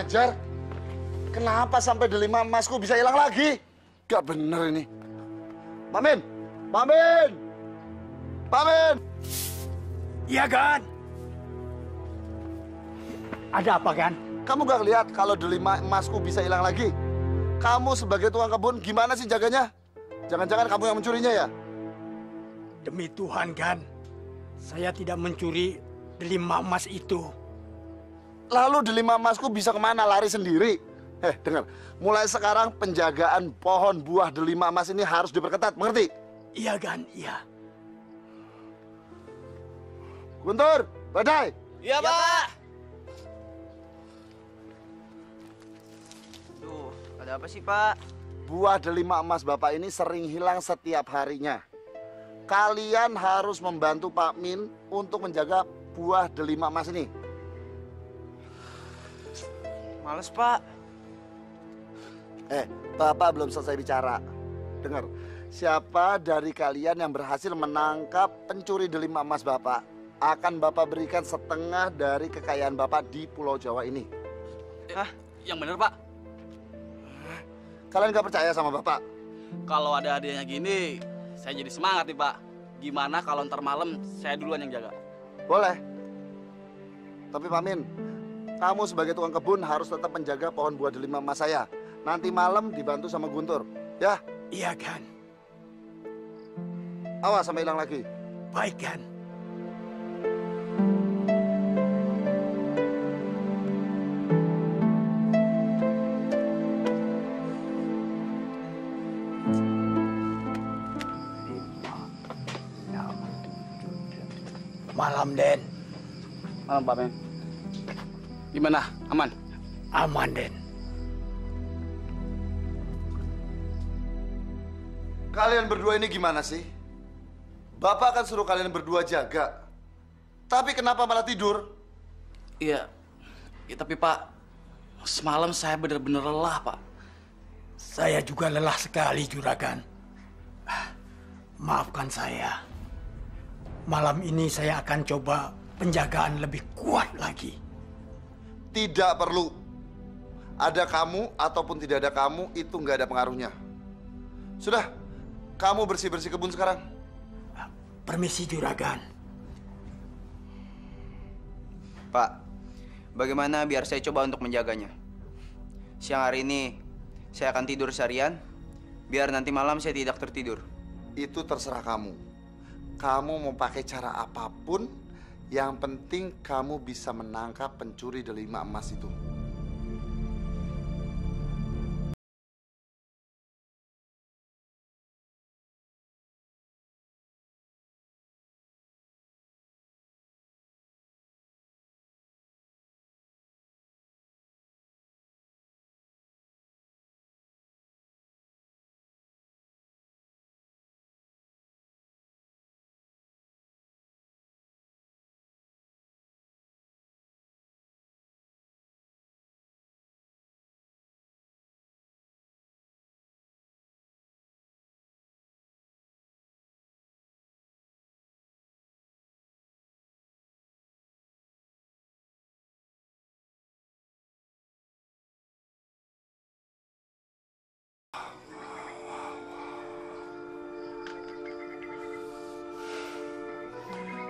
Fajar, kenapa sampai delima emasku bisa hilang lagi? Gak bener ini. Pak Min! Pak Min! Pak Min! Iya, Gan. Ada apa, Gan? Kamu gak lihat kalau delima emasku bisa hilang lagi? Kamu sebagai tukang kebun gimana sih jaganya? Jangan-jangan kamu yang mencurinya ya? Demi Tuhan, Gan. Saya tidak mencuri delima emas itu. Lalu delima emasku bisa kemana? Lari sendiri? Dengar. Mulai sekarang penjagaan pohon buah delima emas ini harus diperketat, mengerti? Iya, Gan, iya. Guntur, Badai. Iya, Pak. Duh, ada apa sih, Pak? Buah delima emas Bapak ini sering hilang setiap harinya. Kalian harus membantu Pak Min untuk menjaga buah delima emas ini. Males, Pak. Bapak belum selesai bicara. Dengar, siapa dari kalian yang berhasil menangkap pencuri delima emas Bapak, akan Bapak berikan setengah dari kekayaan Bapak di Pulau Jawa ini. Hah? Yang bener, Pak? Kalian gak percaya sama Bapak? Kalau ada hadiahnya gini, saya jadi semangat nih, Pak. Gimana kalau ntar malam saya duluan yang jaga? Boleh. Tapi Pak Min, kamu sebagai tukang kebun harus tetap menjaga pohon buah delima emas saya. Nanti malam dibantu sama Guntur, ya? Iya, Gan. Awas sampai hilang lagi. Baik, Gan. Malam, Den. Malam, Pak Men. Gimana? Aman? Aman, Den. Kalian berdua ini gimana sih? Bapak akan suruh kalian berdua jaga. Tapi kenapa malah tidur? Iya. Ya, tapi Pak, semalam saya benar-benar lelah, Pak. Saya juga lelah sekali, Juragan. Maafkan saya. Malam ini saya akan coba penjagaan lebih kuat lagi. Tidak perlu. Ada kamu ataupun tidak ada kamu, itu nggak ada pengaruhnya. Sudah, kamu bersih-bersih kebun sekarang. Permisi, Juragan. Pak, bagaimana biar saya coba untuk menjaganya? Siang hari ini saya akan tidur seharian, biar nanti malam saya tidak tertidur. Itu terserah kamu. Kamu mau pakai cara apapun, yang penting kamu bisa menangkap pencuri delima emas itu.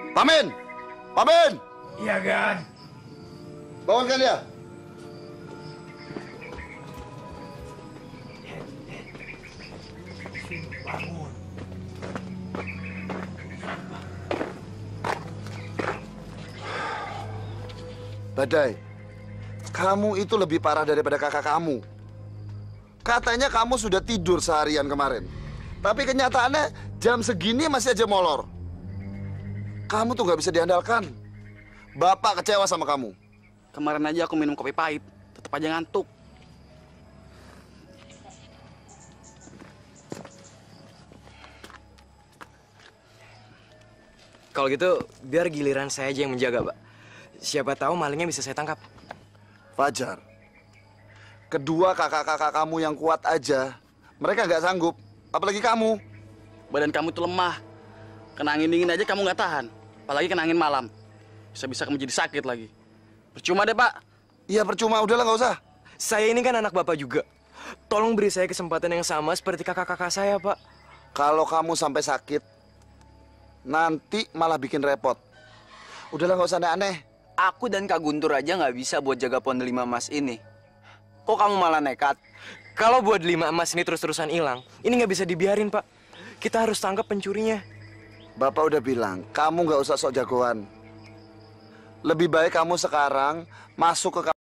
Pak Min! Pak Min! Iya, Gan. Bangunkan dia. Bangun. Badai, kamu itu lebih parah daripada kakak kamu. Katanya kamu sudah tidur seharian kemarin. Tapi kenyataannya jam segini masih aja molor. Kamu tuh nggak bisa diandalkan. Bapak kecewa sama kamu. Kemarin aja aku minum kopi pahit, tetap aja ngantuk. Kalau gitu, biar giliran saya aja yang menjaga, Pak. Siapa tahu malingnya bisa saya tangkap. Fajar, kedua kakak-kakak kamu yang kuat aja, mereka nggak sanggup. Apalagi kamu. Badan kamu tuh lemah. Kena angin dingin aja kamu nggak tahan. Apalagi kena angin malam. Bisa-bisa kamu jadi sakit lagi. Percuma deh, Pak. Iya percuma, udahlah nggak usah. Saya ini kan anak Bapak juga. Tolong beri saya kesempatan yang sama seperti kakak-kakak saya, Pak. Kalau kamu sampai sakit, nanti malah bikin repot. Udahlah, nggak usah aneh-aneh. Aku dan Kak Guntur aja nggak bisa buat jaga pohon delima emas ini. Kok kamu malah nekat? Kalau buat 5 emas ini terus-terusan hilang, ini nggak bisa dibiarin, Pak. Kita harus tangkap pencurinya. Bapak udah bilang, kamu nggak usah sok jagoan. Lebih baik kamu sekarang masuk ke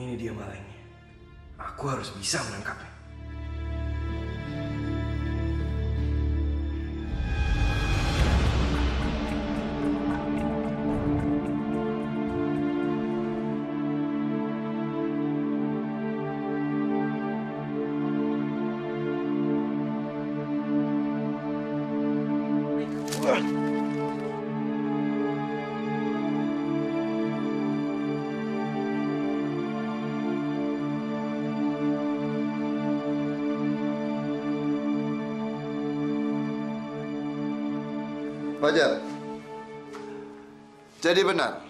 Ini dia malingnya. Aku harus bisa menangkapnya. Fajar. Jadi benar,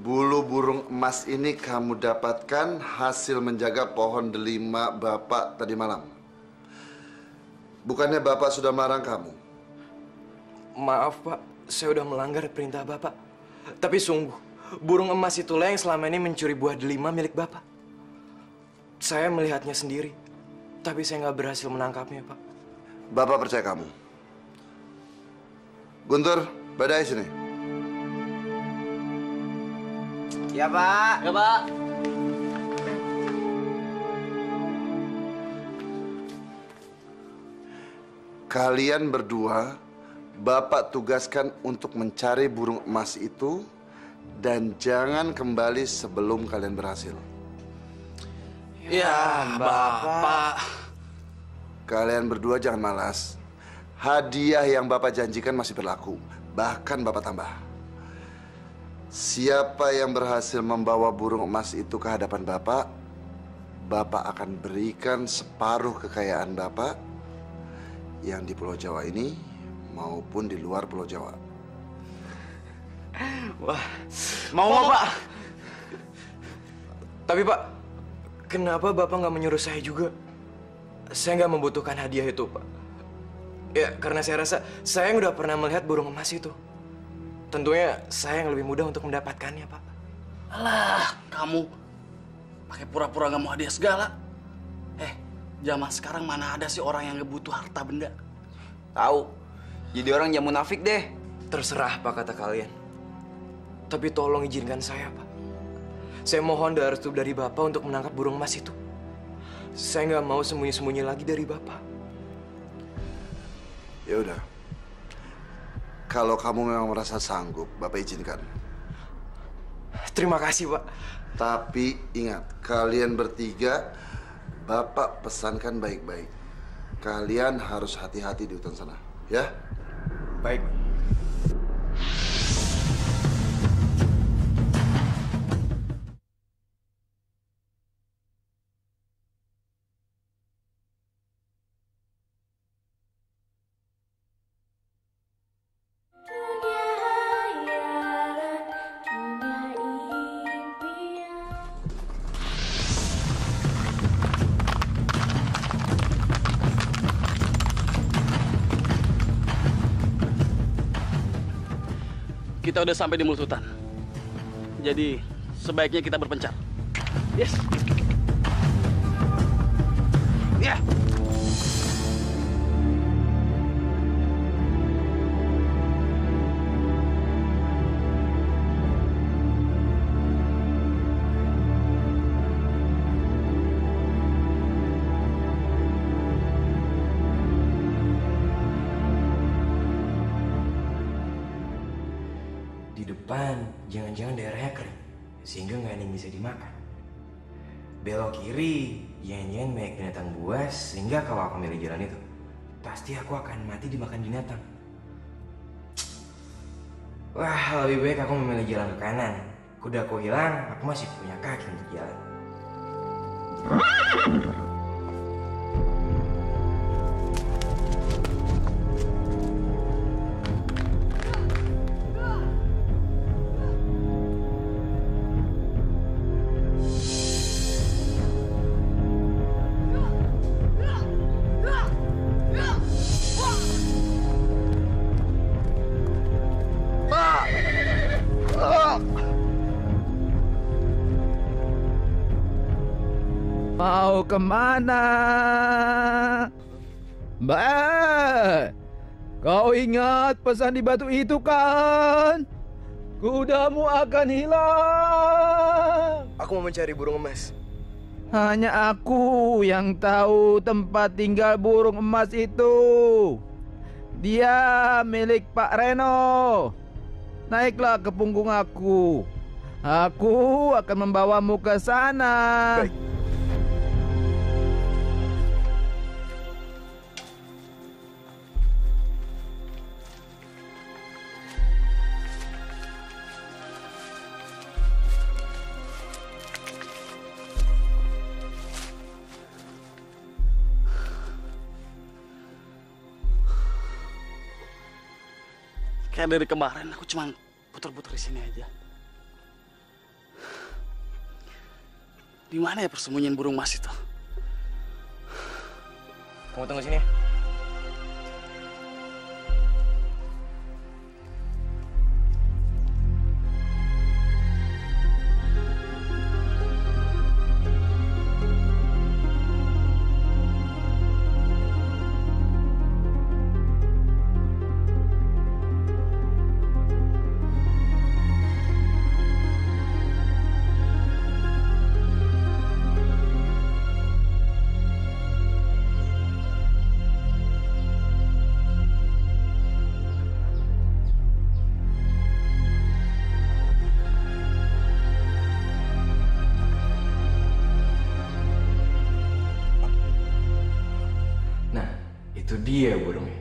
bulu burung emas ini kamu dapatkan hasil menjaga pohon delima Bapak tadi malam. Bukannya Bapak sudah melarang kamu? Maaf, Pak. Saya udah melanggar perintah Bapak. Tapi sungguh, burung emas itulah yang selama ini mencuri buah delima milik Bapak. Saya melihatnya sendiri, tapi saya nggak berhasil menangkapnya, Pak. Bapak percaya kamu. Guntur, Badai sini. Ya, Pak. Ya, Pak. Kalian berdua, Bapak tugaskan untuk mencari burung emas itu dan jangan kembali sebelum kalian berhasil. Ya, Bapak. Kalian berdua jangan malas. Hadiah yang Bapak janjikan masih berlaku. Bahkan Bapak tambah. Siapa yang berhasil membawa burung emas itu ke hadapan Bapak, Bapak akan berikan separuh kekayaan Bapak yang di Pulau Jawa ini maupun di luar Pulau Jawa. Wah, mau Pak? Tapi Pak, kenapa Bapak nggak menyuruh saya juga? Saya nggak membutuhkan hadiah itu, Pak. Ya, karena saya rasa saya yang udah pernah melihat burung emas itu. Tentunya saya yang lebih mudah untuk mendapatkannya, Pak. Alah, kamu pakai pura-pura nggak mau hadiah segala. Zaman sekarang mana ada sih orang yang nggak butuh harta benda? Tahu. Jadi orang jangan munafik deh. Terserah apa kata kalian. Tapi tolong izinkan saya, Pak. Saya mohon restu dari Bapak untuk menangkap burung emas itu. Saya nggak mau sembunyi-sembunyi lagi dari Bapak. Ya udah. Kalau kamu memang merasa sanggup, Bapak izinkan. Terima kasih, Pak. Tapi ingat, kalian bertiga, Bapak pesankan baik-baik. Kalian harus hati-hati di hutan sana, ya? Baik. kita udah sampai di mulut hutan. Jadi sebaiknya kita berpencar. Yes. Ya. Di depan, jangan-jangan daerahnya kering, sehingga nggak ada yang bisa dimakan. Belok kiri, jangan-jangan banyak binatang buas, sehingga kalau aku milih jalan itu, pasti aku akan mati dimakan binatang. Wah, lebih baik aku memilih jalan ke kanan. Kudaku hilang, aku masih punya kaki untuk jalan. Mau kemana? Mbak, kau ingat pesan di batu itu kan? Kudamu akan hilang. Aku mau mencari burung emas. Hanya aku yang tahu tempat tinggal burung emas itu. Dia milik Pak Reno. Naiklah ke punggung aku. Aku akan membawamu ke sana. Baik. Kayak dari kemarin aku cuma putar-putar di sini aja. Di mana ya persembunyian burung emas itu? Kamu tunggu sini ya. Itu dia burungnya.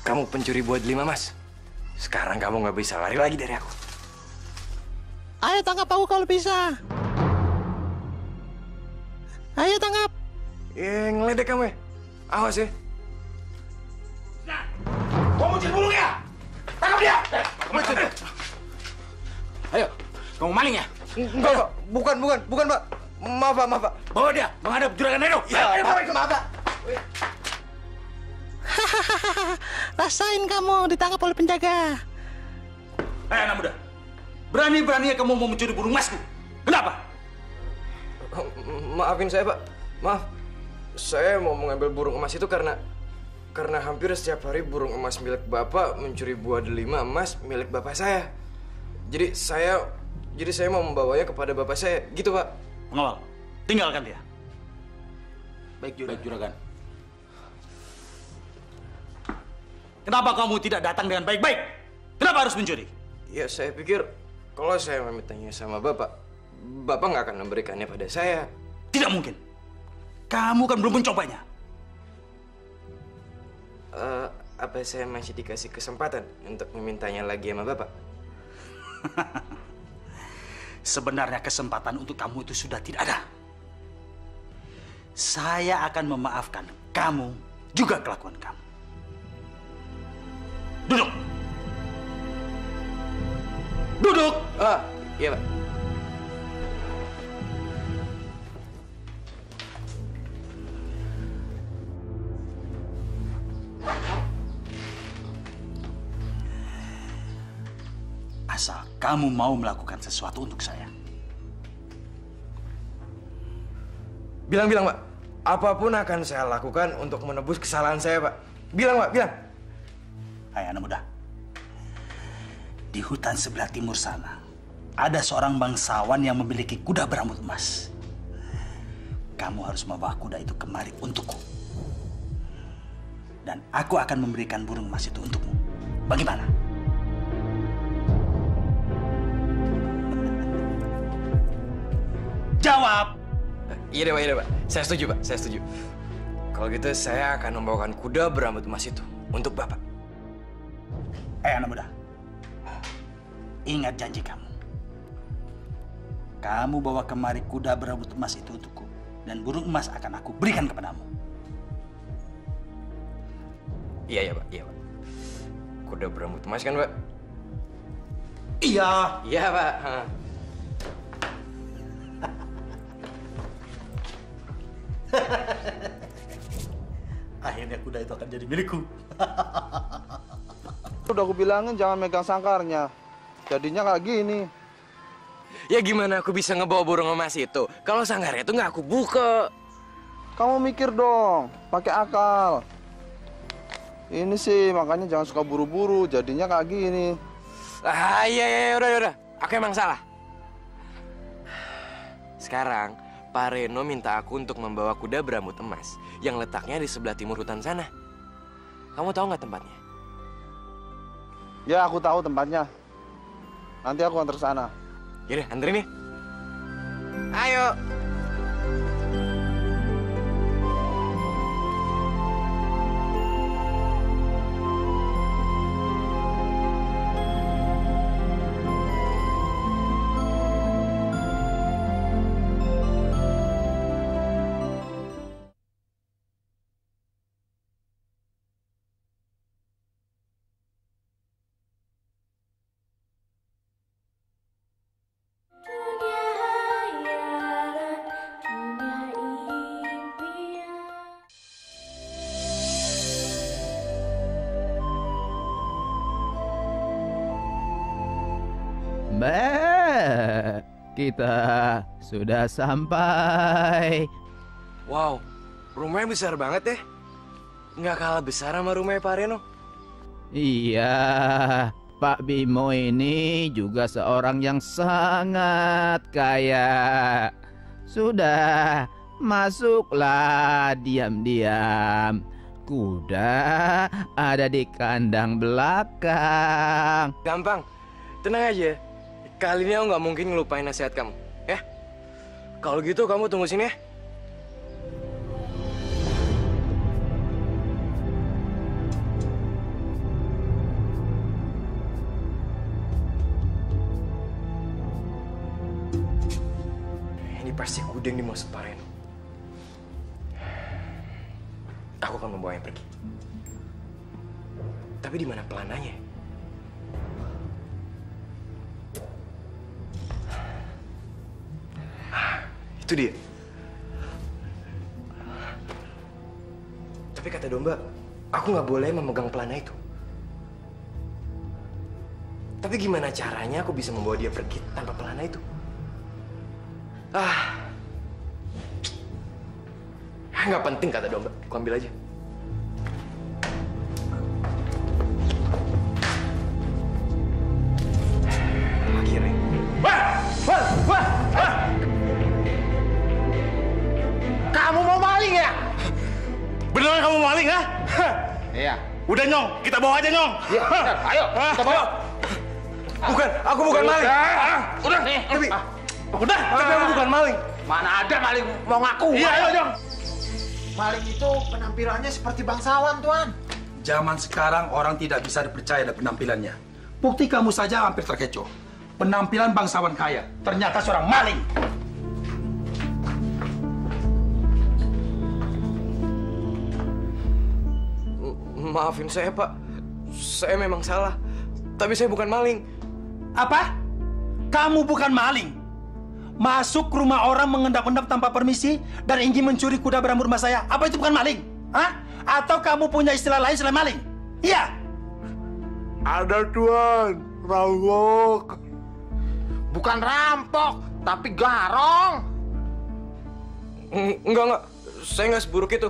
Kamu pencuri buah delima, Mas. Sekarang kamu nggak bisa lari lagi dari aku. Ayo tangkap aku kalau bisa. Ayo tangkap. Ngeledek kamu ya. Awas ya. Kau mau curi burungnya? Tangkap dia! Ayo, kamu maling ya? Enggak, Pak. Bukan, Pak. Maaf, Pak. Bawa dia menghadap juragan Reno. Ya, Pak. Maaf, Pak. Rasain kamu ditangkap oleh penjaga. Anak muda, berani-beraninya kamu mau mencuri burung emasku. Kenapa? Maafin saya, Pak. Maaf. Saya mau mengambil burung emas itu karena hampir setiap hari burung emas milik Bapak mencuri buah delima emas milik Bapak saya. Jadi saya mau membawanya kepada Bapak saya. Gitu, Pak. Pengawal, tinggalkan dia. Baik, juragan. Kenapa kamu tidak datang dengan baik-baik? Kenapa harus mencuri? Ya, saya pikir kalau saya memintanya sama Bapak nggak akan memberikannya pada saya. Tidak mungkin. Kamu kan belum mencobanya. Apa saya masih dikasih kesempatan untuk memintanya lagi sama Bapak? Sebenarnya kesempatan untuk kamu itu sudah tidak ada. Saya akan memaafkan kamu juga kelakuan kamu. Duduk. Iya, Pak. Asal kamu mau melakukan sesuatu untuk saya. Bilang, Pak. Apapun akan saya lakukan untuk menebus kesalahan saya, Pak. Bilang, Pak, bilang. Hai anak muda. Di hutan sebelah timur sana, ada seorang bangsawan yang memiliki kuda berambut emas. Kamu harus membawa kuda itu kemari untukku. Dan aku akan memberikan burung emas itu untukmu. Bagaimana? Jawab! Iya deh, Pak. Saya setuju, Pak. Saya setuju. Kalau gitu, saya akan membawakan kuda berambut emas itu untuk Bapak. Anak muda. Ingat janji kamu. Kamu bawa kemari kuda berambut emas itu untukku. Dan burung emas akan aku berikan kepadamu. Iya, Pak. Iya, Pak. Kuda berambut emas kan, Pak? Iya. Iya, Pak. Akhirnya kuda itu akan jadi milikku. Udah aku bilangin jangan megang sangkarnya. Jadinya kayak gini. Ya gimana aku bisa ngebawa burung emas itu kalau sanggarnya itu nggak aku buka? Kamu mikir dong, pakai akal. Ini sih makanya jangan suka buru-buru, jadinya kayak gini. Ah iya, udah. Aku emang salah. Sekarang Pak Reno minta aku untuk membawa kuda berambut emas yang letaknya di sebelah timur hutan sana. Kamu tahu nggak tempatnya? Ya, aku tahu tempatnya. Nanti aku antar sana. Yaudah, anterin nih. Ayo. Kita sudah sampai. Wow, rumahnya besar banget ya. Nggak kalah besar sama rumahnya Pak Reno. Iya, Pak Bimo ini juga seorang yang sangat kaya. Sudah, masuklah diam-diam. Kuda ada di kandang belakang. Gampang, tenang aja. Kali ini aku nggak mungkin ngelupain nasihat kamu, ya? Kalau gitu kamu tunggu sini ya. Ini pasti kuda yang dimaksud Pak Reno. Aku akan membawanya pergi. Tapi di mana pelananya? Itu dia. Tapi kata domba, aku nggak boleh memegang pelana itu. Tapi gimana caranya aku bisa membawa dia pergi tanpa pelana itu? Nggak penting kata domba. Aku ambil aja. Akhirnya. Wah! Kamu mau maling ya? Beneran kamu maling, ha? Iya. Udah, Nyong. Kita bawa aja, Nyong. Iya, benar. Ayo, kita bawa. Bukan, aku bukan maling. Udah nih. Tapi aku bukan maling. Mana ada maling mau ngaku? Iya, ayo, Nyong. Maling itu penampilannya seperti bangsawan, Tuan. Zaman sekarang orang tidak bisa dipercaya dengan penampilannya. Bukti kamu saja hampir terkecoh. Penampilan bangsawan kaya, ternyata seorang maling. Maafin saya, Pak. Saya memang salah. Tapi saya bukan maling. Apa? Kamu bukan maling? Masuk ke rumah orang mengendap-endap tanpa permisi dan ingin mencuri kuda berambut emas saya. Apa itu bukan maling? Hah? Atau kamu punya istilah lain selain maling? Iya. Ada tuan, rampok. Bukan rampok, tapi garong. Enggak. Saya nggak seburuk itu.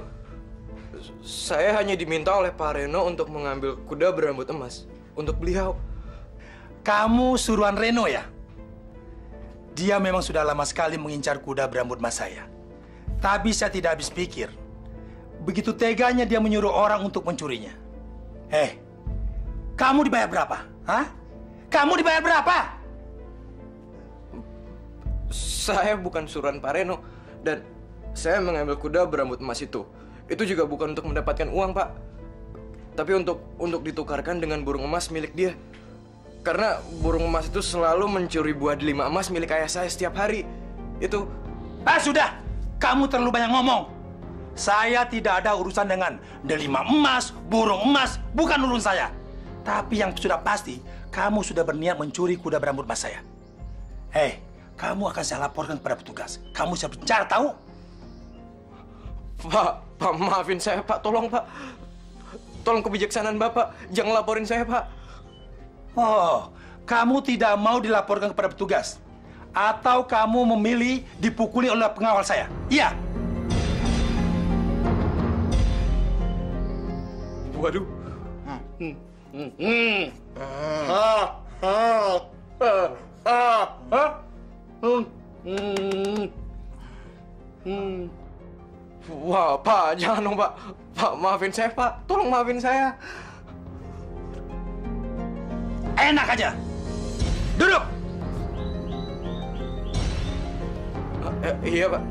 Saya hanya diminta oleh Pak Reno untuk mengambil kuda berambut emas untuk beliau. Kamu suruhan Reno ya? Dia memang sudah lama sekali mengincar kuda berambut emas saya. Tapi saya tidak habis pikir. Begitu teganya dia menyuruh orang untuk mencurinya. Kamu dibayar berapa? Hah? Kamu dibayar berapa? Saya bukan suruhan Pak Reno. Dan saya mengambil kuda berambut emas itu. Itu juga bukan untuk mendapatkan uang, Pak. Tapi untuk ditukarkan dengan burung emas milik dia. Karena burung emas itu selalu mencuri buah delima emas milik ayah saya setiap hari. Itu... Sudah! Kamu terlalu banyak ngomong. Saya tidak ada urusan dengan delima emas, burung emas, bukan urusan saya. Tapi yang sudah pasti, kamu sudah berniat mencuri kuda berambut emas saya. Kamu akan saya laporkan kepada petugas. Kamu saya penjara, tahu? Pak, maafin saya, Pak. Tolong, Pak. Tolong kebijaksanaan Bapak. Jangan laporin saya, Pak. Oh, kamu tidak mau dilaporkan kepada petugas? Atau kamu memilih dipukuli oleh pengawal saya? Iya. Waduh. Wah, Pak, jangan dong, Pak. Pak, maafin saya, Pak. Tolong maafin saya. Enak aja. Duduk. Iya, Pak.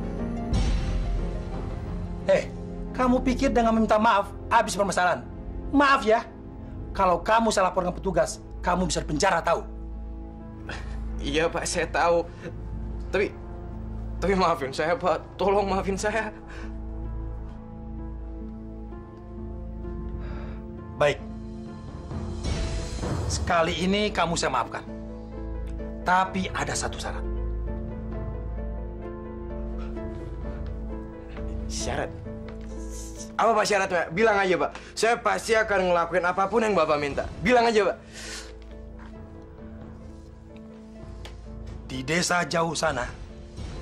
Kamu pikir dengan meminta maaf habis permasalahan? Maaf ya. Kalau kamu saya laporkan petugas, kamu bisa dipenjara, tahu? Iya, Pak, saya tahu. Tapi maafin saya, Pak. Tolong maafin saya. Baik. Sekali ini kamu saya maafkan. Tapi ada satu syarat. Syarat? Apa, Pak, syaratnya? Bilang aja, Pak. Saya pasti akan ngelakuin apapun yang Bapak minta. Bilang aja, Pak. Di desa jauh sana,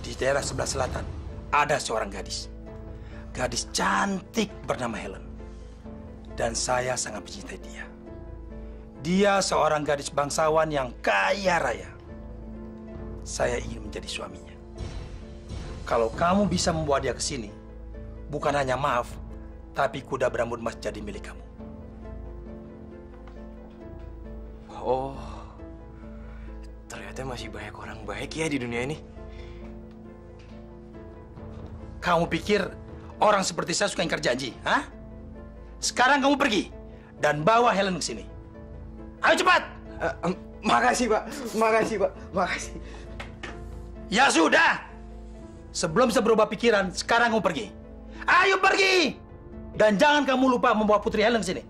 di daerah sebelah selatan, ada seorang gadis. Gadis cantik bernama Helen. Dan saya sangat mencintai dia. Dia seorang gadis bangsawan yang kaya raya. Saya ingin menjadi suaminya. Kalau kamu bisa membawa dia ke sini, bukan hanya maaf, tapi kuda berambut emas jadi milik kamu. Oh, ternyata masih banyak orang baik ya di dunia ini. Kamu pikir orang seperti saya suka ingkar janji, hah? Sekarang kamu pergi dan bawa Helen ke sini. Ayo cepat! Makasih, Pak. Makasih, Pak. Makasih. Ya sudah! Sebelum saya berubah pikiran, sekarang kamu pergi. Ayo pergi! Dan jangan kamu lupa membawa Putri Helen ke sini.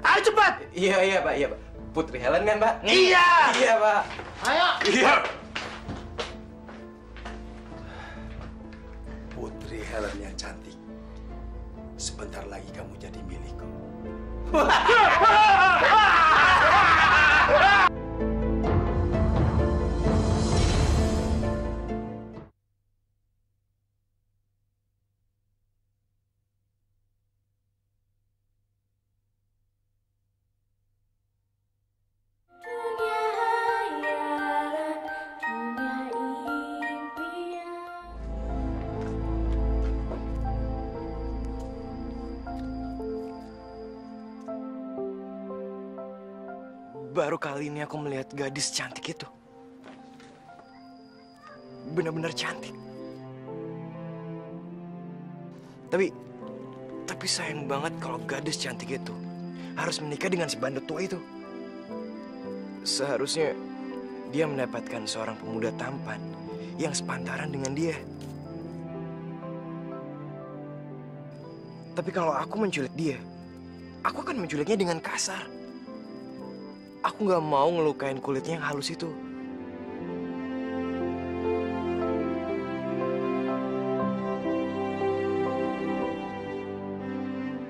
Ayo cepat! Iya, Pak. Iya, Pak. Putri Helen kan, Pak? Iya! Iya, Pak. Ayo! Iya. Putri Helen yang cantik. Sebentar lagi kamu jadi milikku. Baru kali ini aku melihat gadis cantik itu. Benar-benar cantik. Tapi sayang banget kalau gadis cantik itu harus menikah dengan si bandut tua itu. Seharusnya dia mendapatkan seorang pemuda tampan yang sepantaran dengan dia. Tapi kalau aku menculik dia, aku akan menculiknya dengan kasar. Aku nggak mau ngelukain kulitnya yang halus itu.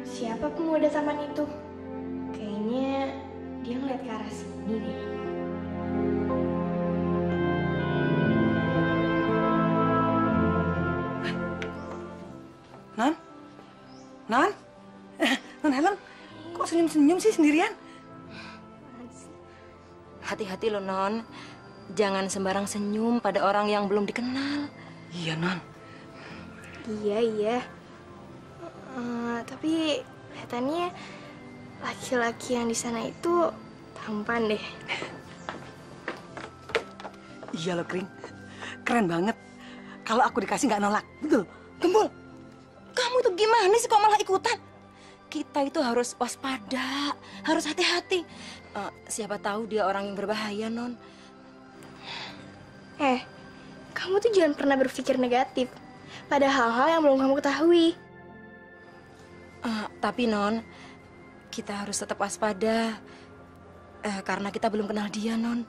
Siapa pemuda taman itu? Kayaknya dia ngeliat ke arah senyum-senyum sih sendirian? Hati-hati loh, Non. Jangan sembarang senyum pada orang yang belum dikenal. Iya, Non. Iya. Tapi kelihatannya laki-laki yang di sana itu tampan deh. Iya loh, Kring. Keren banget. Kalau aku dikasih nggak nolak. Betul. Gembul. Kamu tuh gimana sih kok malah ikutan? Kita itu harus waspada, harus hati-hati. Siapa tahu dia orang yang berbahaya, Non. Kamu tuh jangan pernah berpikir negatif pada hal-hal yang belum kamu ketahui. Tapi, Non, kita harus tetap waspada. Karena kita belum kenal dia, Non.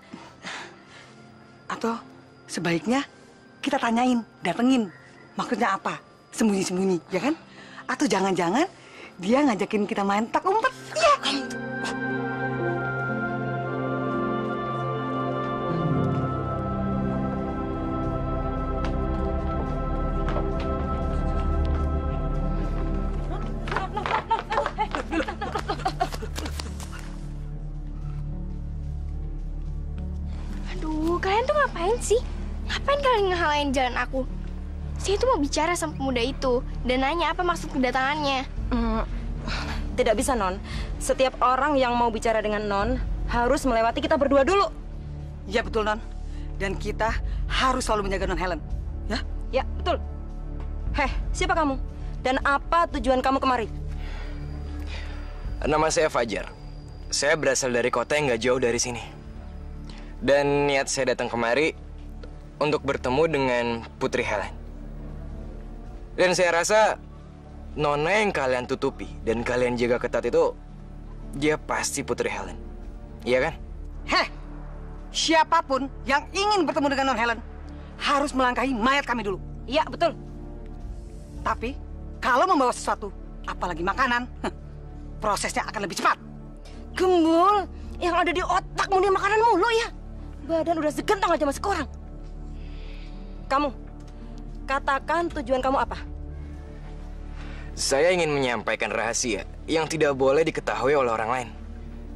Atau sebaiknya kita tanyain, datengin. Maksudnya apa? Sembunyi-sembunyi, ya kan? Atau jangan-jangan dia ngajakin kita main tak umpet. Iya. Aduh, kalian tuh ngapain sih? Ngapain kalian ngehalain jalan aku? Saya tuh mau bicara sama pemuda itu dan nanya apa maksud kedatangannya. Tidak bisa, Non. Setiap orang yang mau bicara dengan Non harus melewati kita berdua dulu. Iya, betul, Non. Dan kita harus selalu menjaga Non Helen. Ya? Ya, betul. Siapa kamu? Dan apa tujuan kamu kemari? Nama saya Fajar. Saya berasal dari kota yang nggak jauh dari sini. Dan niat saya datang kemari untuk bertemu dengan Putri Helen. Dan saya rasa Nona yang kalian tutupi dan kalian jaga ketat itu, dia pasti Putri Helen. Iya kan? Siapapun yang ingin bertemu dengan Non Helen harus melangkahi mayat kami dulu. Iya, betul. Tapi kalau membawa sesuatu, apalagi makanan, prosesnya akan lebih cepat. Gembul, yang ada di otakmu dia makanan mulu ya. Badan udah segentang aja masih kurang. Kamu, katakan tujuan kamu apa? Saya ingin menyampaikan rahasia yang tidak boleh diketahui oleh orang lain.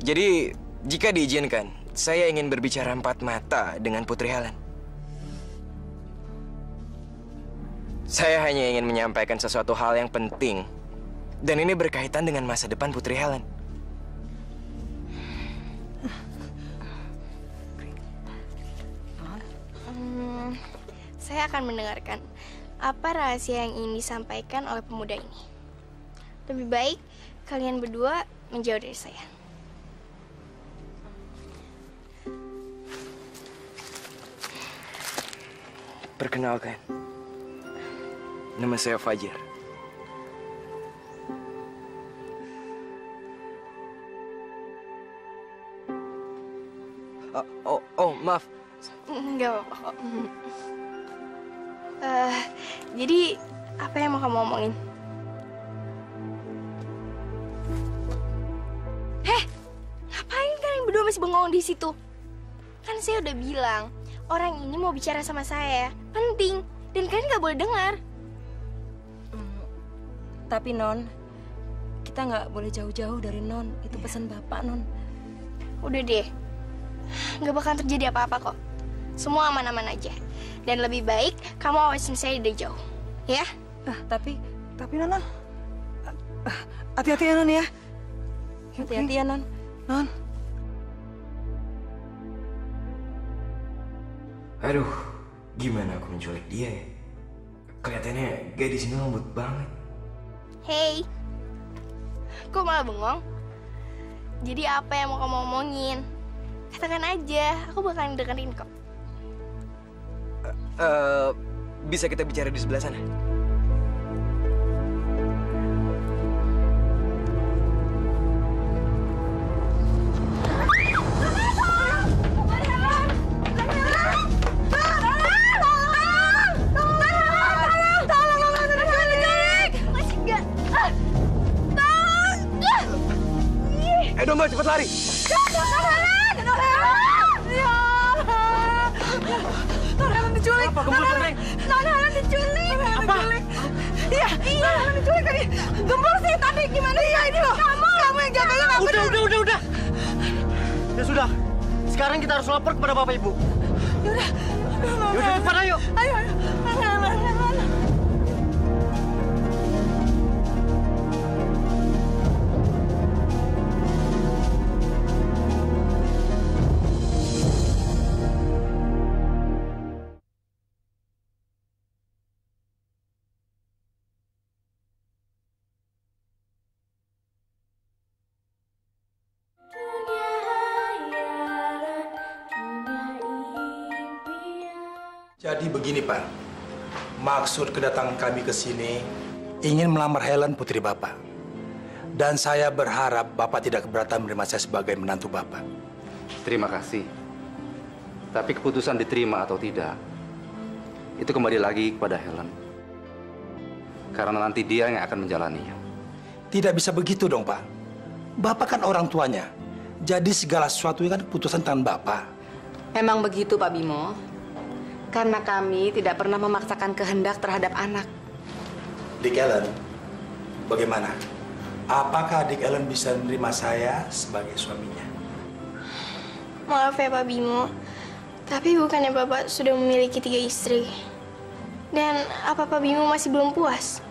Jadi, jika diizinkan, saya ingin berbicara empat mata dengan Putri Helen. Saya hanya ingin menyampaikan sesuatu hal yang penting. Dan ini berkaitan dengan masa depan Putri Helen. Saya akan mendengarkan apa rahasia yang ingin disampaikan oleh pemuda ini. Lebih baik kalian berdua menjauh dari saya. Perkenalkan, nama saya Fajar. Maaf. Enggak apa-apa kok. Jadi apa yang mau kamu omongin? Ngapain kalian berdua masih bengong di situ? Kan saya udah bilang, orang ini mau bicara sama saya. Penting. Dan kalian nggak boleh dengar. Tapi, Non, kita nggak boleh jauh-jauh dari Non. Itu pesan Bapak, Non. Udah deh. Nggak bakal terjadi apa-apa kok. Semua aman-aman aja. Dan lebih baik kamu awasin saya dari jauh. Ya? Tapi Non. Hati-hati ya, Non ya. Hati-hati ya, Non. Non. Aduh, gimana aku menculik dia ya? Kelihatannya gadis ini lembut banget. Hey, kok malah bengong? Jadi apa yang mau kamu omongin? Katakan aja, aku bakalan dengerin kok. Bisa kita bicara di sebelah sana? Domba, cepat lari! Non Helen diculik! Non Helen diculik! Apa? Iya, Non Helen diculik tadi. Gembul sih tadi, gimana? Iya, ini loh. Kamu yang jaganya nggak benar. Udah. Ya sudah. Sekarang kita harus lapor kepada Bapak Ibu. Yaudah. Yaudah, cepat ayo. Ayo. Jadi begini, Pak. Maksud kedatangan kami ke sini ingin melamar Helen putri Bapak. Dan saya berharap Bapak tidak keberatan menerima saya sebagai menantu Bapak. Terima kasih. Tapi keputusan diterima atau tidak, itu kembali lagi kepada Helen. Karena nanti dia yang akan menjalaninya. Tidak bisa begitu dong, Pak. Bapak kan orang tuanya. Jadi segala sesuatu kan keputusan tangan Bapak. Memang begitu, Pak Bimo. Karena kami tidak pernah memaksakan kehendak terhadap anak. Dik Ellen, bagaimana? Apakah Dik Ellen bisa menerima saya sebagai suaminya? Maaf ya Pak Bimo, tapi bukannya Bapak sudah memiliki 3 istri? Dan apa Pak Bimo masih belum puas?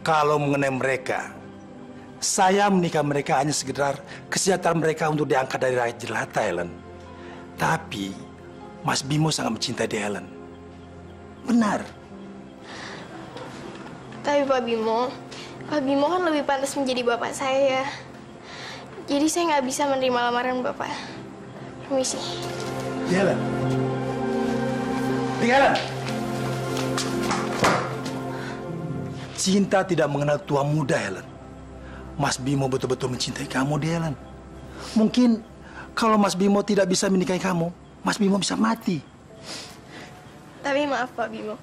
Kalau mengenai mereka, saya menikah mereka hanya sekedar kesejahteraan mereka untuk diangkat dari rakyat jelata, Ellen. Tapi Mas Bimo sangat mencintai Helen. Benar. Tapi Pak Bimo kan lebih pantas menjadi bapak saya. Jadi saya nggak bisa menerima lamaran Bapak. Permisi. Helen. Helen. Cinta tidak mengenal tua muda, Helen. Mas Bimo betul-betul mencintai kamu, Helen. Mungkin kalau Mas Bimo tidak bisa menikahi kamu, Mas Bimo bisa mati. Tapi maaf Pak Bimo,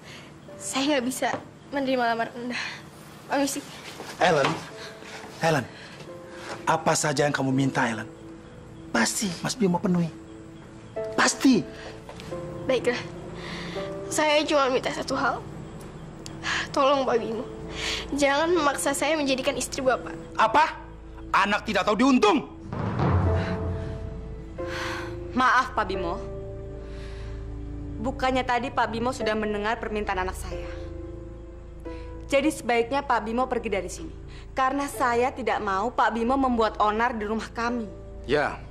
saya nggak bisa menerima lamaran Anda. Permisi. Helen, apa saja yang kamu minta, Helen, pasti Mas Bimo penuhi. Pasti. Baiklah, saya cuma minta satu hal. Tolong Pak Bimo, jangan memaksa saya menjadikan istri Bapak. Apa? Anak tidak tahu diuntung. Maaf, Pak Bimo. Bukannya tadi Pak Bimo sudah mendengar permintaan anak saya. Jadi sebaiknya Pak Bimo pergi dari sini. Karena saya tidak mau Pak Bimo membuat onar di rumah kami. Ya,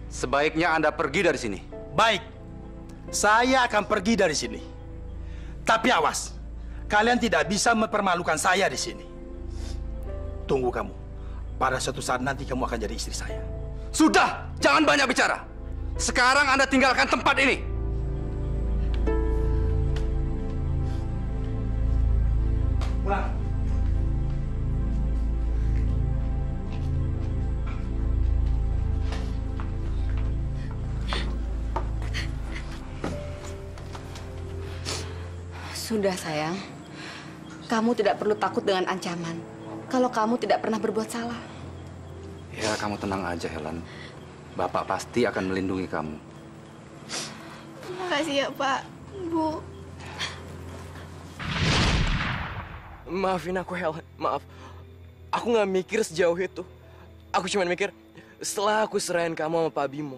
sebaiknya Anda pergi dari sini. Baik, saya akan pergi dari sini. Tapi awas, kalian tidak bisa mempermalukan saya di sini. Tunggu kamu. Pada suatu saat nanti kamu akan jadi istri saya. Sudah, jangan banyak bicara. Sekarang Anda tinggalkan tempat ini. Pulang. Sudah, sayang. Kamu tidak perlu takut dengan ancaman. Kalau kamu tidak pernah berbuat salah. Ya, kamu tenang aja, Helen. Bapak pasti akan melindungi kamu. Makasih ya Pak, Bu. Maafin aku, Helen. Maaf. Aku nggak mikir sejauh itu. Aku cuma mikir, setelah aku serahin kamu sama Pak Bimo,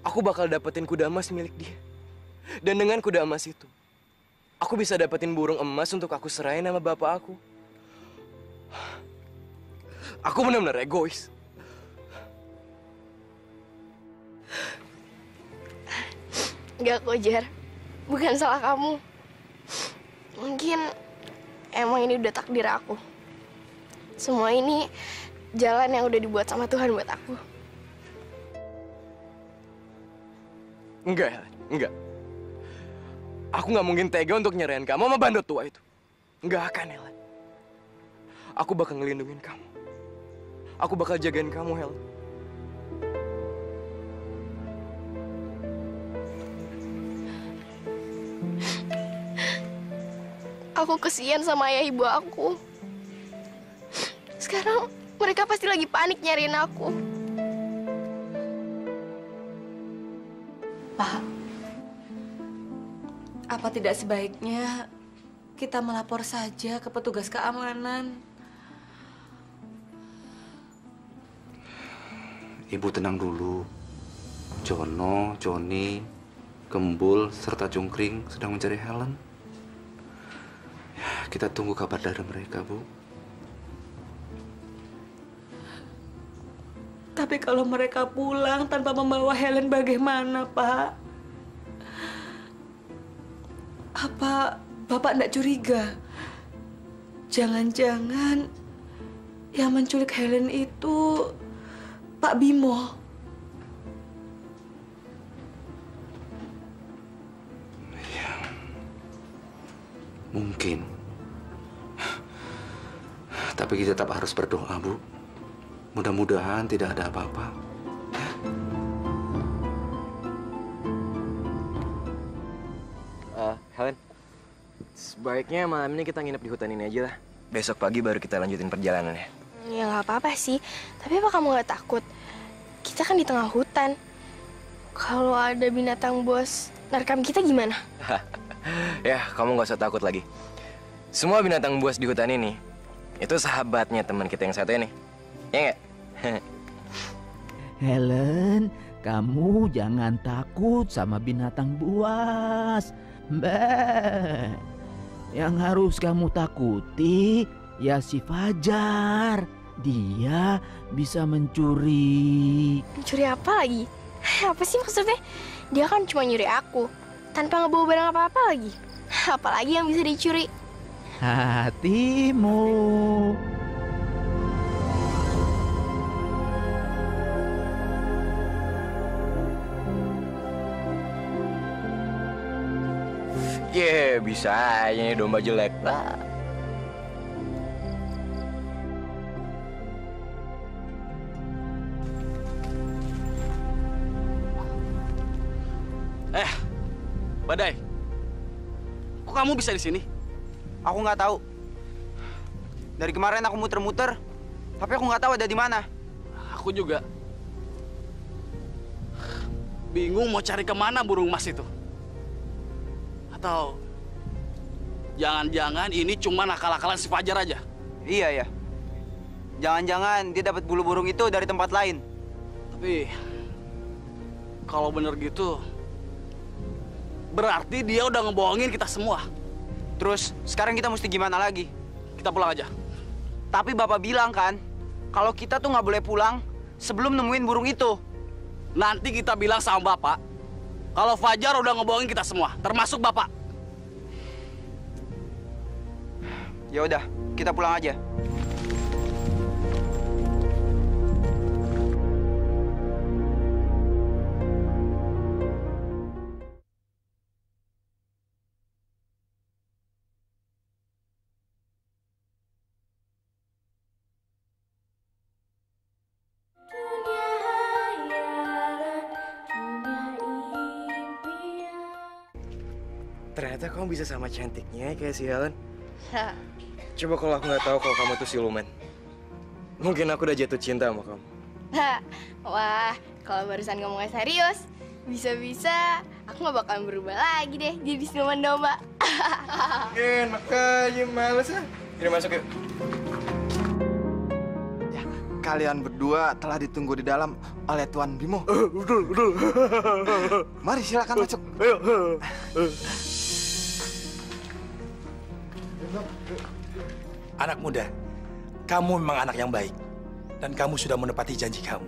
aku bakal dapetin kuda emas milik dia. Dan dengan kuda emas itu, aku bisa dapetin burung emas untuk aku serahin sama bapak aku. Aku benar-benar egois. Enggak kok, Jar. Bukan salah kamu. Mungkin emang ini udah takdir aku. Semua ini jalan yang udah dibuat sama Tuhan buat aku. Enggak, Helen. Enggak. Aku nggak mungkin tega untuk nyerahin kamu sama bandot tua itu. Nggak akan, Helen. Aku bakal ngelindungin kamu. Aku bakal jagain kamu, Helen. Aku kesian sama ayah ibu aku. Sekarang mereka pasti lagi panik nyariin aku. Pak, apa tidak sebaiknya kita melapor saja ke petugas keamanan? Ibu tenang dulu. Jono, Joni, Gembul, serta Jungkring sedang mencari Helen. Ya, kita tunggu kabar dari mereka, Bu. Tapi kalau mereka pulang tanpa membawa Helen bagaimana, Pak? Apa Bapak tidak curiga? Jangan-jangan yang menculik Helen itu Pak Bimo. Mungkin. Tapi kita tetap harus berdoa, Bu. Mudah-mudahan tidak ada apa-apa. Helen, sebaiknya malam ini kita nginep di hutan ini aja lah. Besok pagi baru kita lanjutin perjalanannya. Ya nggak apa-apa sih. Tapi apa kamu nggak takut? Kita kan di tengah hutan. Kalau ada binatang buas nerkam kita gimana? Ya, kamu nggak usah takut lagi. Semua binatang buas di hutan ini itu sahabatnya teman kita yang satu ini. Ya nggak? Helen, kamu jangan takut sama binatang buas. Mbak, yang harus kamu takuti ya si Fajar. Dia bisa mencuri. Mencuri apa lagi? Apa sih maksudnya? Dia kan cuma nyuri aku tanpa ngebawa barang apa-apa lagi. Apalagi yang bisa dicuri? Hatimu. Bisa aja nih domba jelek. Badai, kok kamu bisa di sini? Aku nggak tahu. Dari kemarin aku muter-muter, tapi aku nggak tahu ada di mana. Aku juga bingung mau cari kemana burung emas itu. Atau jangan-jangan ini cuma nakal-nakalan si Fajar aja? Iya ya. Jangan-jangan dia dapat bulu burung itu dari tempat lain. Tapi kalau bener gitu, berarti dia udah ngebohongin kita semua. Terus sekarang kita mesti gimana lagi? Kita pulang aja. Tapi Bapak bilang kan, kalau kita tuh nggak boleh pulang sebelum nemuin burung itu. Nanti kita bilang sama Bapak, kalau Fajar udah ngebohongin kita semua, termasuk Bapak. Ya udah, kita pulang aja. Ternyata kamu bisa sama cantiknya kayak si Helen. Coba kalau aku nggak tahu kalau kamu tuh siluman, mungkin aku udah jatuh cinta sama kamu. Wah, kalau barusan ngomongnya serius, bisa-bisa aku nggak bakalan berubah lagi deh jadi siluman domba. Enak aja, males ah. Jadi masuk yuk. Kalian berdua telah ditunggu di dalam oleh Tuan Bimo. Betul. Mari silakan masuk. Ayo. Anak muda, kamu memang anak yang baik. Dan kamu sudah menepati janji kamu.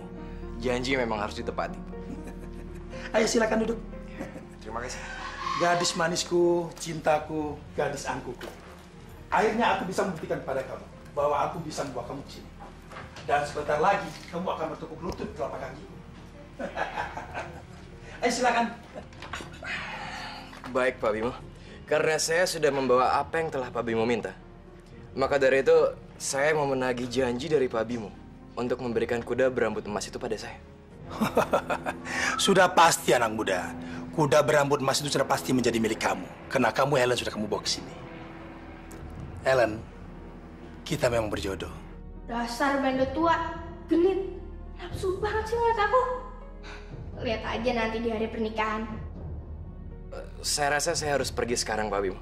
Janji memang harus ditepati. Ayo silakan duduk. Terima kasih. Gadis manisku, cintaku, gadis angkuku. Akhirnya aku bisa membuktikan pada kamu bahwa aku bisa membawa kamu ke sini. Dan sebentar lagi kamu akan bertekuk lutut di telapak kaki. Ayo silakan. Baik Pak Bimo, karena saya sudah membawa apa yang telah Pak Bimo minta. Maka dari itu, saya mau menagih janji dari Pak Bimo untuk memberikan kuda berambut emas itu pada saya. Sudah pasti anak muda. Kuda berambut emas itu sudah pasti menjadi milik kamu. Karena kamu, Helen, sudah kamu bawa ke sini. Helen, kita memang berjodoh. Dasar bandot tua, genit, nafsu banget sih ngeliat aku. Lihat aja nanti di hari pernikahan. Saya rasa saya harus pergi sekarang, Pak Bimo.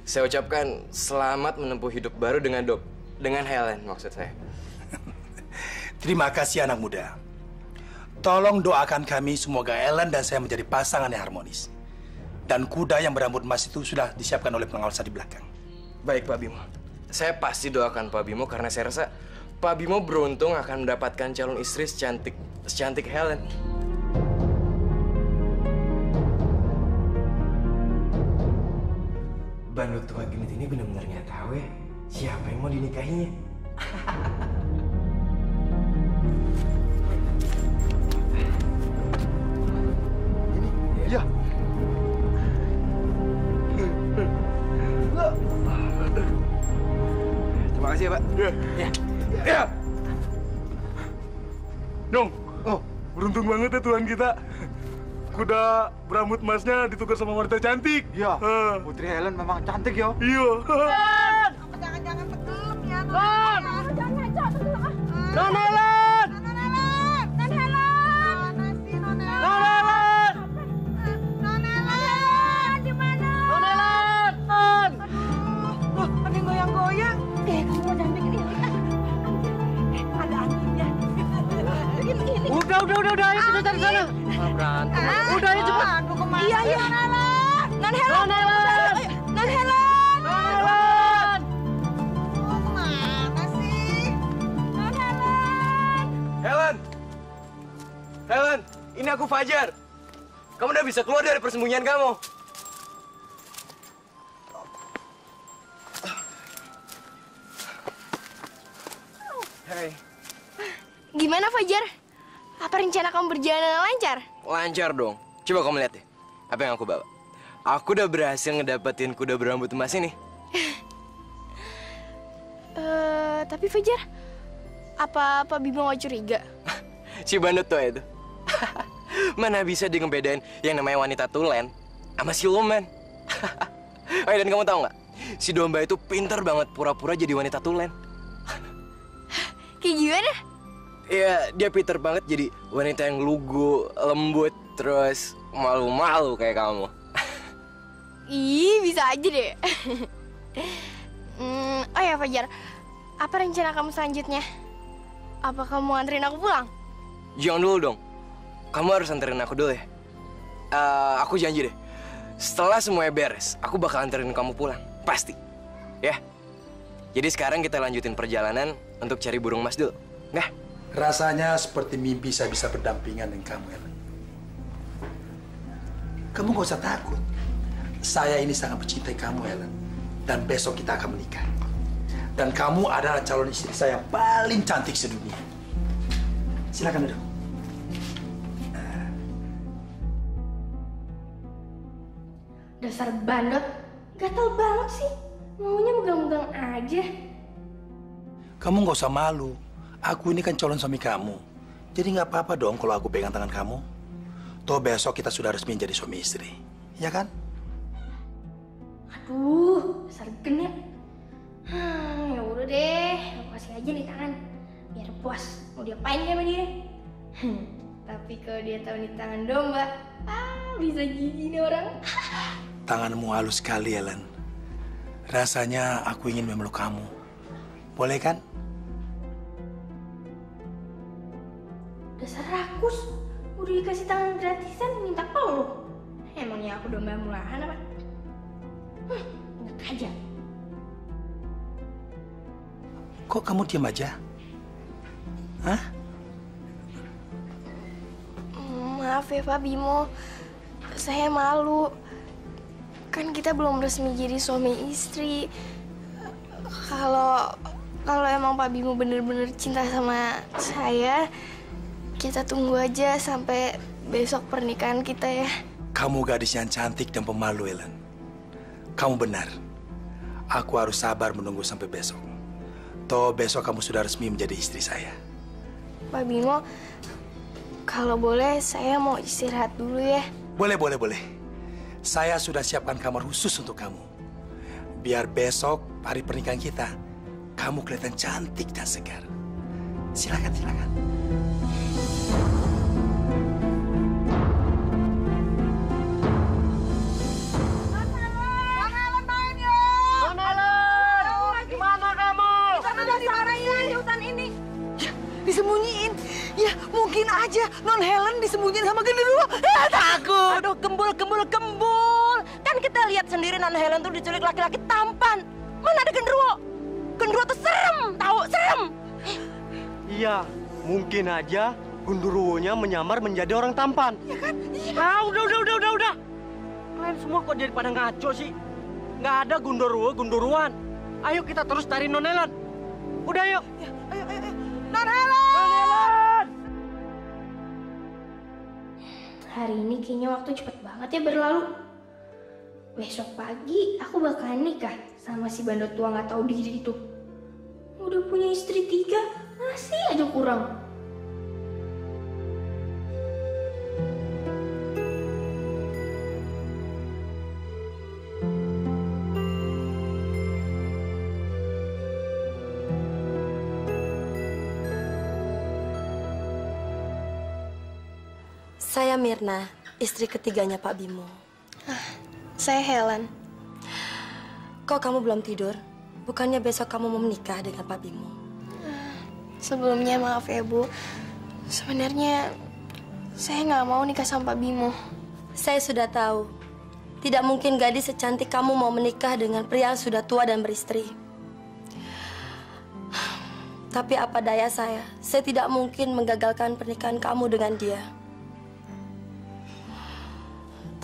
Saya ucapkan selamat menempuh hidup baru dengan Helen, maksud saya. Terima kasih anak muda. Tolong doakan kami semoga Ellen dan saya menjadi pasangan yang harmonis. Dan kuda yang berambut emas itu sudah disiapkan oleh pengawal di belakang. Baik, Pak Bimo. Saya pasti doakan Pak Bimo karena saya rasa Pak Bimo beruntung akan mendapatkan calon istri secantik Helen. Bandut tua genit ini benar-benar nggak tahu ya siapa yang mau dinikahinya. Iya. Terima kasih ya, Pak. Ya. Dong, beruntung banget ya Tuhan kita. Kuda berambut emasnya ditukar sama wanita cantik. Iya. Putri Helen memang cantik ya. Iya. Jangan-jangan tenggelam ya. Jangan ngaco. Non Helen! Non Helen! Non Helen! Mana sih Non Helen? Non Helen! Non Helen! Di mana? Non Helen! Aduh, ada yang goyang-goyang. Kamu jangan bikin ini. Ada anginnya. Ini. Udah, ayo kita cari sana. Berantem. Udah, ayo cepat. Aduh, kemana? Iya. Non Helen! Non Helen! Non Helen! Non Helen! Mana sih? Non Helen! Helen, ini aku Fajar. Kamu udah bisa keluar dari persembunyian kamu. Hai. Gimana Fajar? Apa rencana kamu berjalan lancar? Lancar dong. Coba kamu lihat deh. Apa yang aku bawa? Aku udah berhasil ngedapetin kuda berambut emas ini. Tapi Fajar, apa Bimo nggak curiga? Si bandut tuh itu. Mana bisa dia ngebedain yang namanya wanita tulen sama siluman. Oh, dan kamu tahu nggak? Si domba itu pintar banget pura-pura jadi wanita tulen. Kayak gimana? Iya, dia pintar banget jadi wanita yang lugu, lembut, terus malu-malu kayak kamu. Ih, bisa aja deh. Oh ya Fajar, apa rencana kamu selanjutnya? Apa kamu anterin aku pulang? Jangan dulu dong. Kamu harus anterin aku dulu ya. Aku janji deh. Setelah semuanya beres, aku bakal anterin kamu pulang. Pasti. Ya. Jadi sekarang kita lanjutin perjalanan untuk cari burung emas dulu. Nah. Rasanya seperti mimpi saya bisa berdampingan dengan kamu, Ellen. Kamu gak usah takut. Saya ini sangat mencintai kamu, Ellen. Dan besok kita akan menikah. Dan kamu adalah calon istri saya yang paling cantik sedunia. Silakan duduk. Dasar bandot, gatel banget sih. Maunya megang-megang aja. Kamu gak usah malu. Aku ini kan calon suami kamu. Jadi nggak apa-apa dong kalau aku pegang tangan kamu. Toh besok kita sudah resmi jadi suami istri. Ya kan? Aduh, dasar gen ya. Ya udah deh, aku kasih aja nih tangan. Biar puas, mau diapain sama dia. Tapi kalau dia tahu nih tangan domba, bisa gigi nih orang. Tanganmu halus sekali, Ellen. Rasanya aku ingin memeluk kamu. Boleh kan? Dasar rakus, udah dikasih tangan gratisan minta peluk. Emangnya aku domba murahan apa? Enak aja. Kok kamu diam aja? Hah? Maaf ya Pak Bimo, saya malu. Kan kita belum resmi jadi suami istri. Kalau emang Pak Bimo bener-bener cinta sama saya, kita tunggu aja sampai besok pernikahan kita ya. Kamu gadis yang cantik dan pemalu, Ellen. Kamu benar. Aku harus sabar menunggu sampai besok. Toh besok kamu sudah resmi menjadi istri saya. Pak Bimo, kalau boleh saya mau istirahat dulu ya. Boleh. Saya sudah siapkan kamar khusus untuk kamu. Biar besok hari pernikahan kita, kamu kelihatan cantik dan segar. Silakan. Disembunyiin. Ya, mungkin aja Non Helen disembunyiin sama genderuwo. Takut. Aduh, gembul. Kan kita lihat sendiri Non Helen tuh diculik laki-laki tampan. Mana ada genderuwo? Genderuwo tuh serem, tahu? Serem. Iya, mungkin aja genderuwonya menyamar menjadi orang tampan. Iya kan? Iya. Ah, udah. Kalian semua kok jadi pada ngaco sih? Nggak ada genderuwan. Ayo kita terus cari Non Helen. Udah yuk. Ya, ayo. Non Helen! Hari ini kayaknya waktu cepet banget ya berlalu. Besok pagi aku bakalan nikah sama si bandot tua nggak tahu diri itu. Udah punya istri 3, masih aja kurang. Saya Mirna, istri ketiganya Pak Bimo. Saya Helen. Kok kamu belum tidur? Bukannya besok kamu mau menikah dengan Pak Bimo? Sebelumnya maaf ya Bu. Sebenarnya saya nggak mau nikah sama Pak Bimo. Saya sudah tahu. Tidak mungkin gadis secantik kamu mau menikah dengan pria yang sudah tua dan beristri. Tapi apa daya saya tidak mungkin menggagalkan pernikahan kamu dengan dia.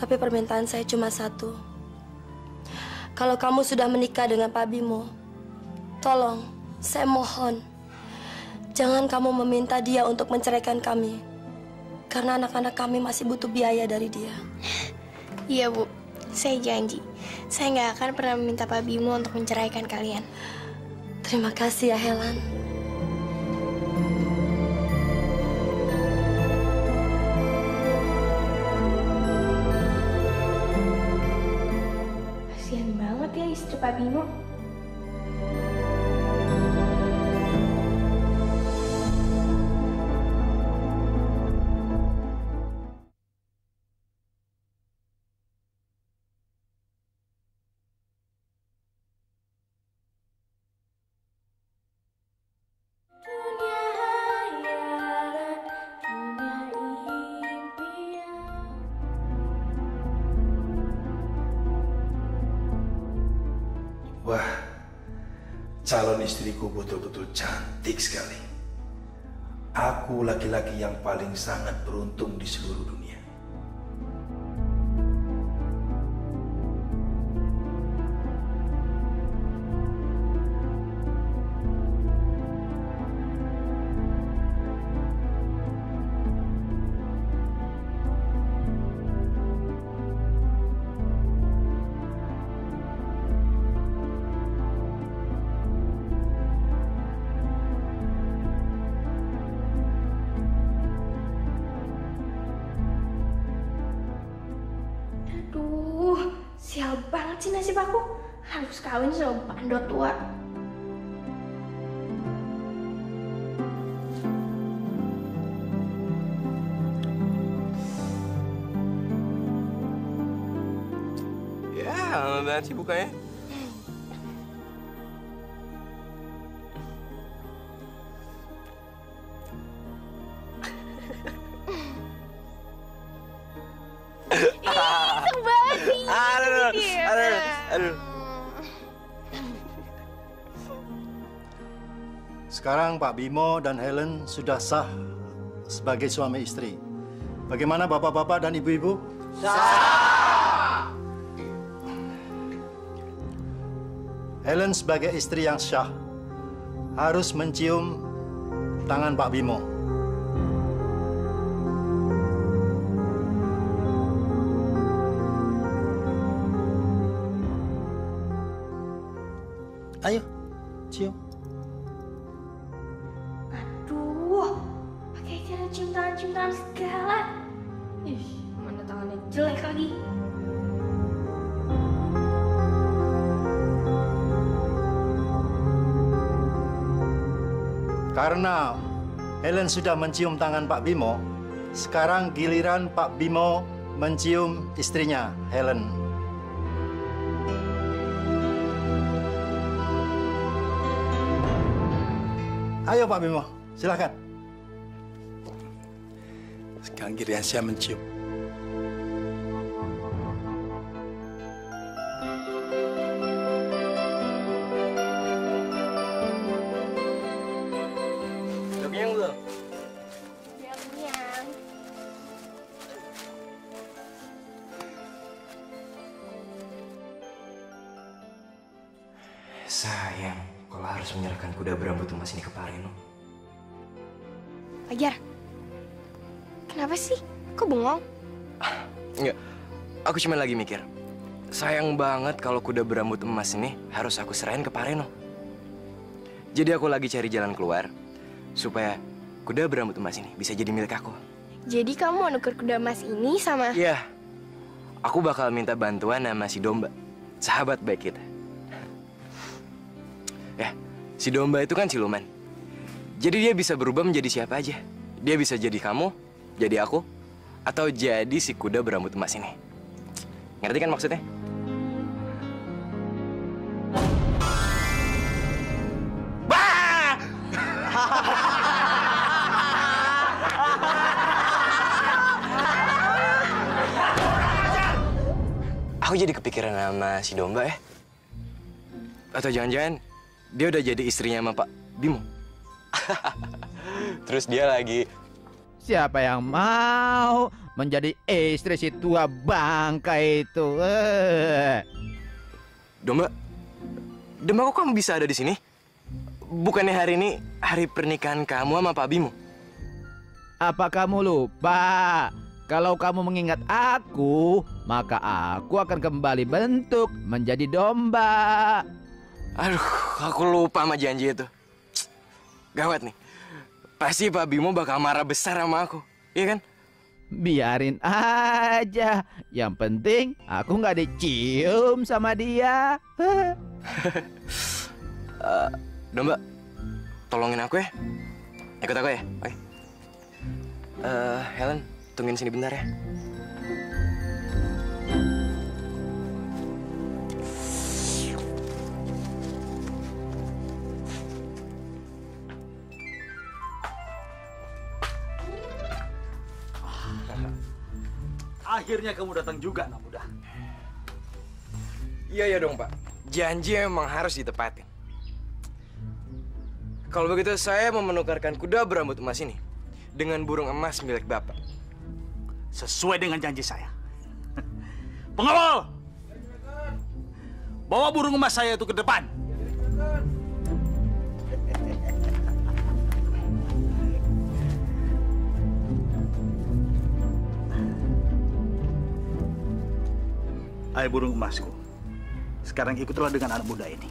Tapi permintaan saya cuma satu. Kalau kamu sudah menikah dengan Pak Bimo, tolong, saya mohon, jangan kamu meminta dia untuk menceraikan kami. Karena anak-anak kami masih butuh biaya dari dia. Iya Bu, saya janji. Saya nggak akan pernah meminta Pak Bimo untuk menceraikan kalian. Terima kasih ya Helen. Kasian banget ya istri Pak Bimo. Wah, calon istriku betul-betul cantik sekali. Aku laki-laki yang paling sangat beruntung di seluruh dunia. Aduh, sial banget sih nasib aku. Harus kawin sama bandot tua. Ya, lama banget sih bukanya. Aduh. Sekarang Pak Bimo dan Helen sudah sah sebagai suami istri. Bagaimana bapak-bapak dan ibu-ibu? Sah! Helen sebagai istri yang sah harus mencium tangan Pak Bimo. Ayo, cium. Aduh, pakai cara cium-ciuman segala. Ih, mana tangannya jelek lagi. Karena Helen sudah mencium tangan Pak Bimo, sekarang giliran Pak Bimo mencium istrinya, Helen. Ayo Pak Bimo, silakan. Kang Giriansyah mencium. Udah kenyang belum? Udah kenyang. Sayang, kalau harus menyerahkan kuda berambut emas ini ke Pak Reno. Fajar, kenapa sih? Kok bengong? Enggak, aku cuma lagi mikir. Sayang banget kalau kuda berambut emas ini harus aku serahin ke Pak Reno. Jadi aku lagi cari jalan keluar supaya kuda berambut emas ini bisa jadi milik aku. Jadi kamu mau nuker kuda emas ini sama... Iya, aku bakal minta bantuan sama si Domba, sahabat baik kita. Ya, si Domba itu kan siluman. Jadi dia bisa berubah menjadi siapa aja. Dia bisa jadi kamu, jadi aku, atau jadi si kuda berambut emas ini. Ngerti kan maksudnya? Aku jadi kepikiran sama si Domba ya. Atau jangan-jangan dia udah jadi istrinya sama Pak Bimo. Terus dia lagi... Siapa yang mau menjadi istri si tua bangka itu? Domba, kok kamu bisa ada di sini? Bukannya hari ini hari pernikahan kamu sama Pak Bimo? Apa kamu lupa? Kalau kamu mengingat aku, maka aku akan kembali bentuk menjadi domba. Aduh, aku lupa sama janji itu. Gawat nih. Pasti Pak Bimo bakal marah besar sama aku, iya kan? Biarin aja. Yang penting aku nggak dicium sama dia. Domba, tolongin aku ya. Ikut aku ya, oke? Helen, tungguin sini bentar ya. Akhirnya kamu datang juga, anak muda. Iya dong, Pak. Janji memang harus ditepatin. Kalau begitu, saya mau menukarkan kuda berambut emas ini dengan burung emas milik Bapak. Sesuai dengan janji saya. Pengawal! Bawa burung emas saya itu ke depan. Hai burung emasku, sekarang ikutlah dengan anak muda ini.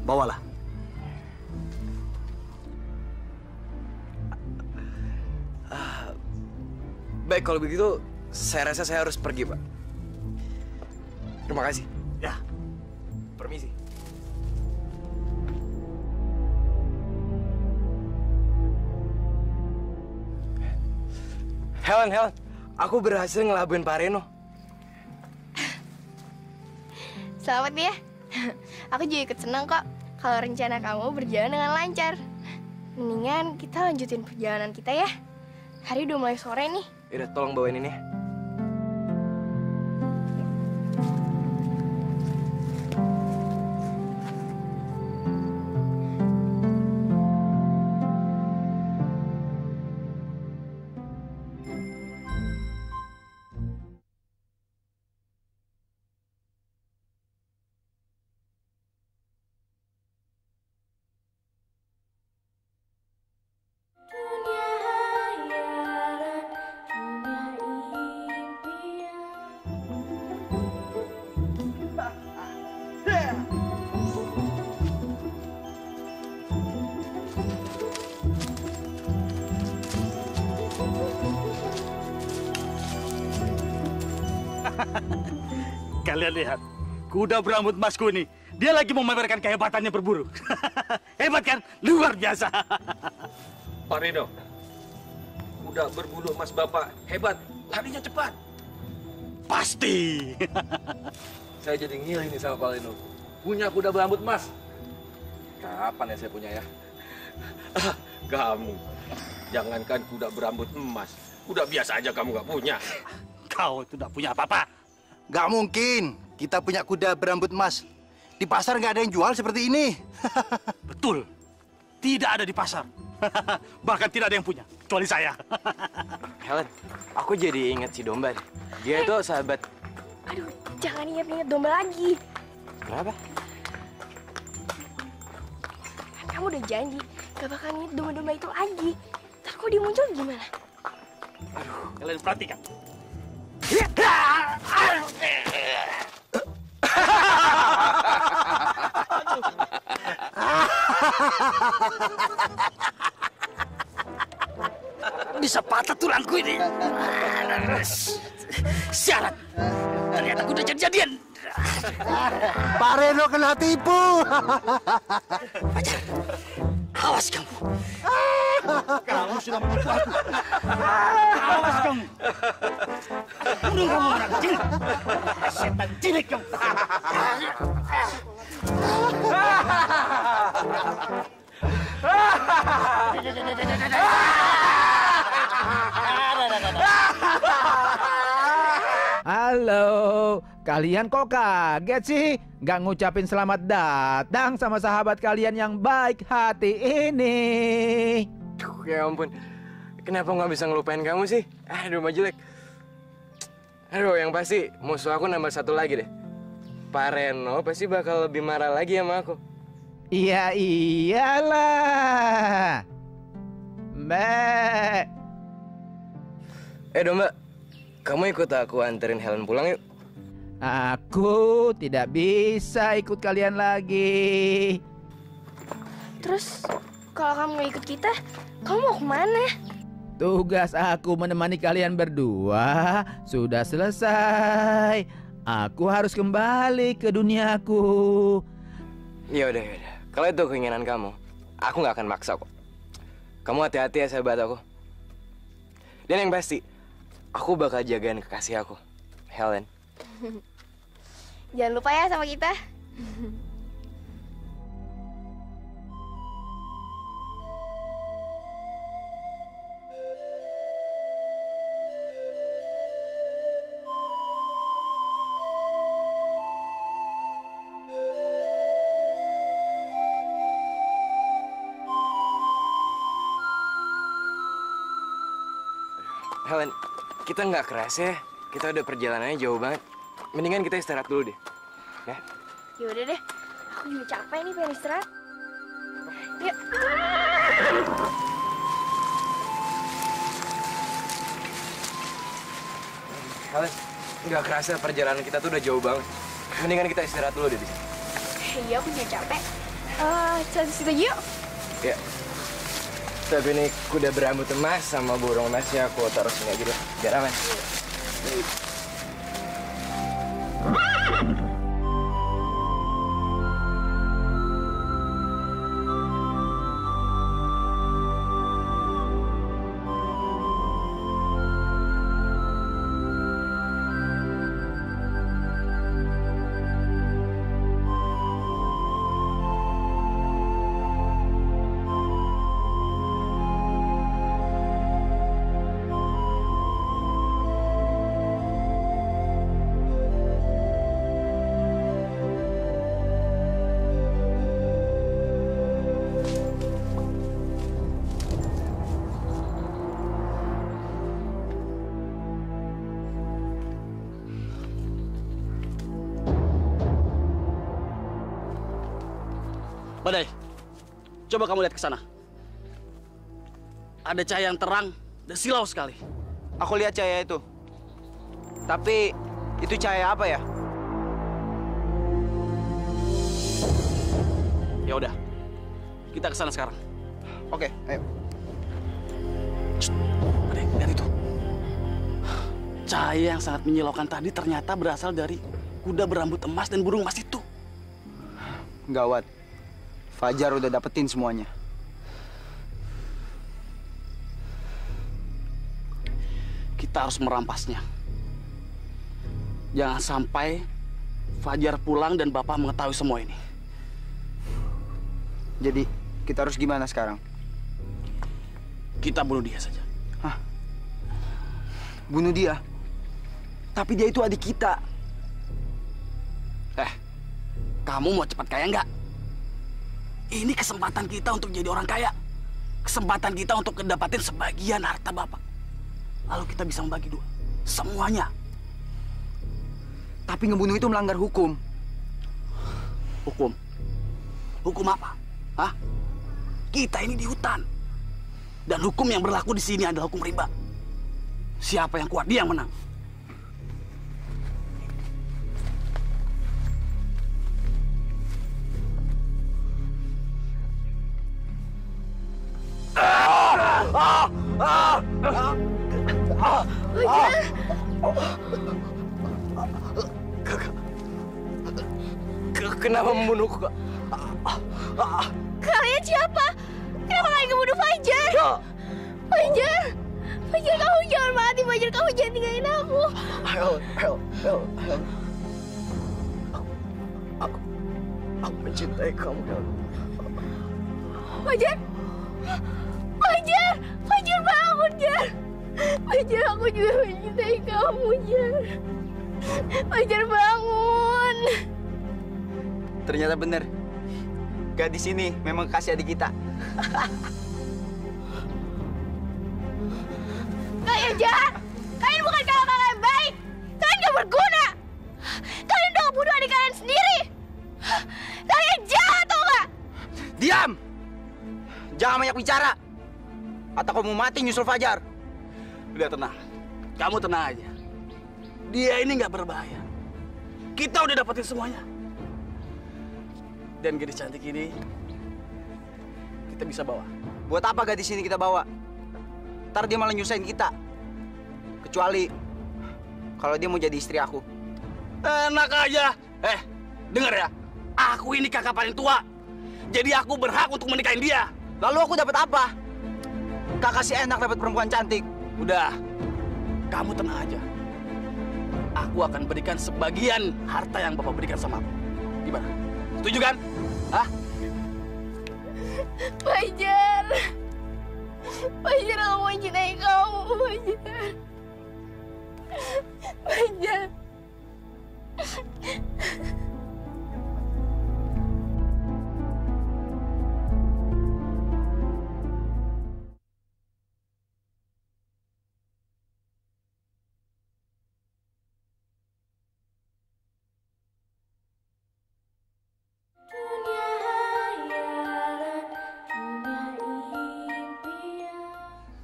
Bawalah. Baik, kalau begitu, saya rasa saya harus pergi, Pak. Terima kasih. Ya. Permisi. Helen, aku berhasil ngelabuin Pak Reno. Selamat ya. Aku juga ikut senang kok kalau rencana kamu berjalan dengan lancar. Mendingan kita lanjutin perjalanan kita ya. Hari udah mulai sore nih. Yaudah, tolong bawain ini ya. Kalian lihat, kuda berambut emasku ini. Dia lagi memamerkan kehebatannya berburu. Hebat kan? Luar biasa. Pak Reno, kuda berbulu emas Bapak hebat, larinya cepat. Pasti. Saya jadi ngiri nih sama Pak Reno. Punya kuda berambut emas. Kapan ya saya punya ya? Kamu. Jangankan kuda berambut emas, kuda biasa aja kamu nggak punya. Kau tidak punya apa-apa. Nggak mungkin kita punya kuda berambut emas. Di pasar nggak ada yang jual seperti ini. Betul. Tidak ada di pasar. Bahkan tidak ada yang punya, kecuali saya. Helen, aku jadi ingat si domba. Dia itu sahabat. Aduh, jangan ingat-ingat domba lagi. Kenapa? Kamu udah janji gak bakal ingat domba-domba itu lagi. Ntar kalau dia muncul gimana? Kalian perhatikan. Bisa patah tulangku ini. Syarat. Ternyata aku udah jadi-jadian. Pak Reno kena tipu. Fajar, awas kamu. Kamu sudah menipu aku. Awas kamu. Bunuh kamu anak kecil. Setan cilik kamu. Halo, kalian kok kaget sih? Nggak ngucapin selamat datang sama sahabat kalian yang baik hati ini. Duh, ya ampun. Kenapa nggak bisa ngelupain kamu sih? Aduh, Majelek. Aduh, yang pasti musuh aku nambah satu lagi deh. Pak Reno pasti bakal lebih marah lagi sama aku. Iya iyalah. Mbak. Domba, kamu ikut aku anterin Helen pulang yuk. Aku tidak bisa ikut kalian lagi. Terus, kalau kamu nggak ikut kita, kamu mau kemana? Tugas aku menemani kalian berdua sudah selesai. Aku harus kembali ke duniaku. Ya udah. Kalau itu keinginan kamu, aku nggak akan maksa kok. Kamu hati-hati ya sahabat aku. Dan yang pasti, aku bakal jagain kekasih aku, Helen. Jangan lupa ya sama kita. Helen, kita nggak kerasa ya. Kita udah perjalanannya jauh banget. Mendingan kita istirahat dulu deh. Ya? Yaudah deh, aku juga capek nih pengen istirahat. Yuk. Helen, nggak kerasa perjalanan kita tuh udah jauh banget. Mendingan kita istirahat dulu deh di sini. Iya, aku juga capek. Istirahat di situ yuk. Ya. Tapi ini kuda berambut emas sama burung emasnya aku taruh sini aja deh, biar aman. Badai, coba kamu lihat ke sana. Ada cahaya yang terang dan silau sekali. Aku lihat cahaya itu. Tapi itu cahaya apa ya? Ya udah, kita ke sana sekarang. Oke, ayo. Badai, lihat itu. Cahaya yang sangat menyilaukan tadi ternyata berasal dari kuda berambut emas dan burung emas itu. Gawat. Fajar udah dapetin semuanya. Kita harus merampasnya. Jangan sampai Fajar pulang dan Bapak mengetahui semua ini. Jadi, kita harus gimana sekarang? Kita bunuh dia saja. Hah? Bunuh dia? Tapi dia itu adik kita. Kamu mau cepat kaya nggak? Ini kesempatan kita untuk jadi orang kaya. Kesempatan kita untuk mendapatkan sebagian harta Bapak. Lalu kita bisa membagi dua. Semuanya. Tapi ngebunuh itu melanggar hukum. Hukum? Hukum apa? Hah? Kita ini di hutan. Dan hukum yang berlaku di sini adalah hukum rimba. Siapa yang kuat, dia yang menang. Kenapa membunuhku, Kak? Kalian siapa? Kenapa kalian ngebunuh Fajar? Fajar! Fajar, kamu jangan mati. Fajar, kamu jangan tinggalin aku. Helen. Aku mencintai kamu, Helen. Fajar! Fajar! Fajar, bangun, Jar! Fajar, aku juga mencintai kamu, Jar. Fajar, bangun! Ternyata benar. Gadis ini memang kasih adik kita. Kalian jahat! Kalian bukan kakak yang baik! Kalian gak berguna! Kalian udah ngebunuh adik kalian sendiri! Kalian jahat, tau gak? Diam! Jangan banyak bicara. Atau kamu mati nyusul Fajar. Udah tenang. Kamu tenang aja. Dia ini nggak berbahaya. Kita udah dapetin semuanya. Dan gadis cantik ini kita bisa bawa. Buat apa gadis ini kita bawa? Ntar dia malah nyusahin kita. Kecuali kalau dia mau jadi istri aku. Enak aja. Dengar ya. Aku ini kakak paling tua. Jadi aku berhak untuk menikahin dia. Lalu aku dapat apa? Kakak si enak dapat perempuan cantik. Udah. Kamu tenang aja. Aku akan berikan sebagian harta yang Bapak berikan sama aku. Gimana? Setuju kan? Hah? Fajar! Fajar, aku mencintai kamu, Fajar. Fajar.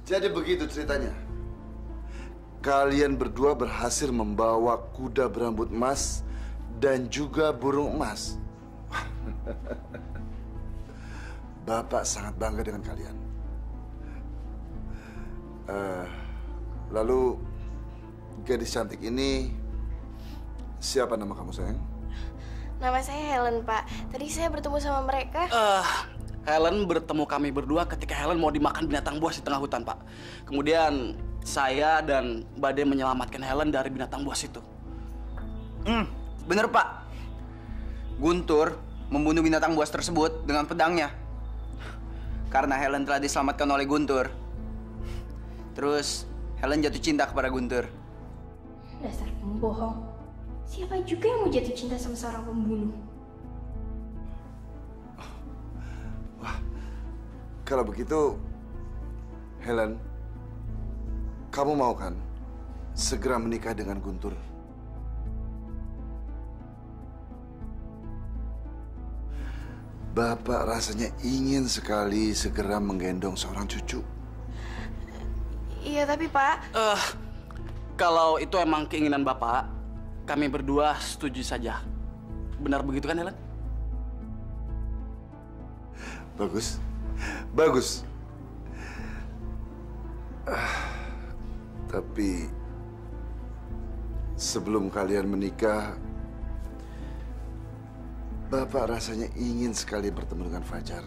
Jadi begitu ceritanya. Kalian berdua berhasil membawa kuda berambut emas dan juga burung emas. Bapak sangat bangga dengan kalian. Lalu gadis cantik ini siapa nama kamu, sayang? Nama saya Helen, Pak. Tadi saya bertemu sama mereka. Helen bertemu kami berdua ketika Helen mau dimakan binatang buas di tengah hutan, Pak. Kemudian saya dan Bade menyelamatkan Helen dari binatang buas itu. Bener, Pak. Guntur membunuh binatang buas tersebut dengan pedangnya. Karena Helen telah diselamatkan oleh Guntur. Terus Helen jatuh cinta kepada Guntur. Dasar pembohong. Siapa juga yang mau jatuh cinta sama seorang pembunuh? Kalau begitu, Helen, kamu mau kan segera menikah dengan Guntur? Bapak rasanya ingin sekali segera menggendong seorang cucu. Iya, tapi Pak... Kalau itu emang keinginan Bapak, kami berdua setuju saja. Benar begitu kan, Helen? Bagus. Bagus. Tapi sebelum kalian menikah, Bapak rasanya ingin sekali bertemu dengan Fajar.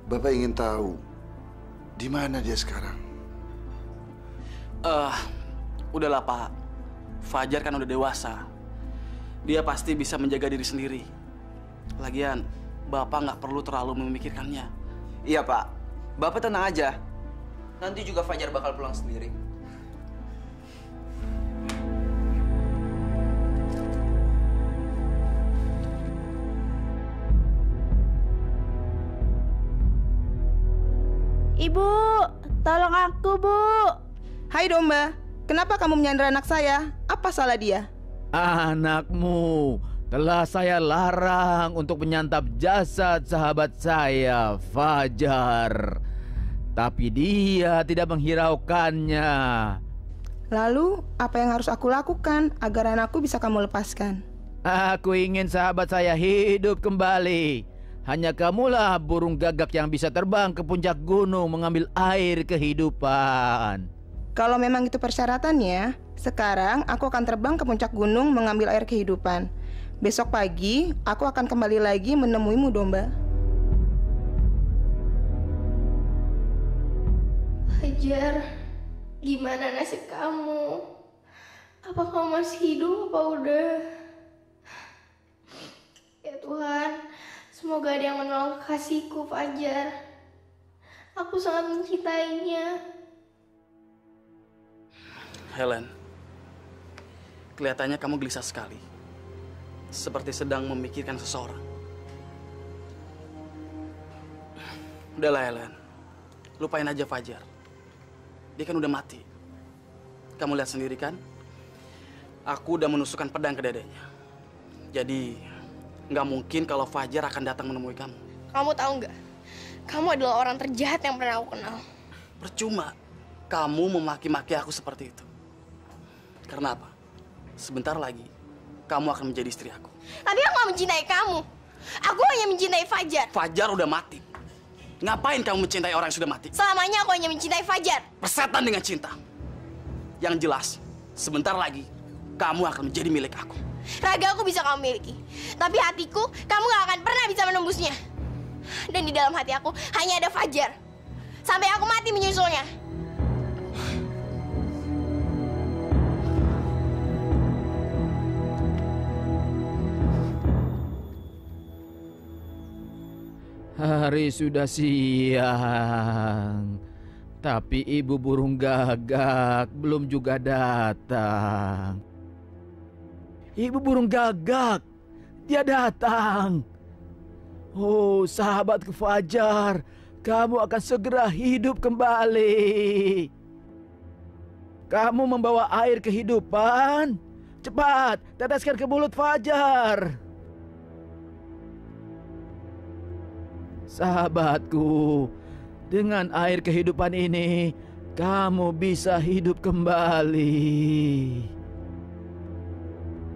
Bapak ingin tahu di mana dia sekarang. Udahlah, Pak. Fajar kan udah dewasa. Dia pasti bisa menjaga diri sendiri. Lagian, Bapak nggak perlu terlalu memikirkannya. Iya, Pak. Bapak tenang aja. Nanti juga Fajar bakal pulang sendiri. Ibu, tolong aku, Bu. Hai domba, kenapa kamu menyandera anak saya? Apa salah dia? Anakmu telah saya larang untuk menyantap jasad sahabat saya, Fajar. Tapi dia tidak menghiraukannya. Lalu, apa yang harus aku lakukan agar anakku bisa kamu lepaskan? Aku ingin sahabat saya hidup kembali. Hanya kamulah burung gagak yang bisa terbang ke puncak gunung mengambil air kehidupan. Kalau memang itu persyaratannya, sekarang aku akan terbang ke puncak gunung mengambil air kehidupan. Besok pagi, aku akan kembali lagi menemuimu, domba. Fajar, gimana nasib kamu? Apa kamu masih hidup apa udah? Ya Tuhan, semoga ada yang menolong kekasihku, Fajar. Aku sangat mencintainya. Helen, kelihatannya kamu gelisah sekali. Seperti sedang memikirkan seseorang. Udahlah Helen, lupain aja Fajar. Dia kan udah mati. Kamu lihat sendiri kan? Aku udah menusukkan pedang ke dadanya. Jadi, nggak mungkin kalau Fajar akan datang menemui kamu. Kamu tahu nggak? Kamu adalah orang terjahat yang pernah aku kenal. Percuma kamu memaki-maki aku seperti itu. Karena apa? Sebentar lagi, kamu akan menjadi istri aku. Tapi aku gak mencintai kamu. Aku hanya mencintai Fajar. Fajar udah mati. Ngapain kamu mencintai orang yang sudah mati? Selamanya aku hanya mencintai Fajar. Persetan dengan cinta. Yang jelas, sebentar lagi, kamu akan menjadi milik aku. Raga aku bisa kamu miliki. Tapi hatiku, kamu gak akan pernah bisa menembusnya. Dan di dalam hati aku, hanya ada Fajar. Sampai aku mati menyusulnya. Hari sudah siang, tapi ibu burung gagak belum juga datang. Ibu burung gagak, dia datang. Oh, sahabatku Fajar, kamu akan segera hidup kembali. Kamu membawa air kehidupan. Cepat, teteskan ke mulut Fajar. Sahabatku, dengan air kehidupan ini, kamu bisa hidup kembali.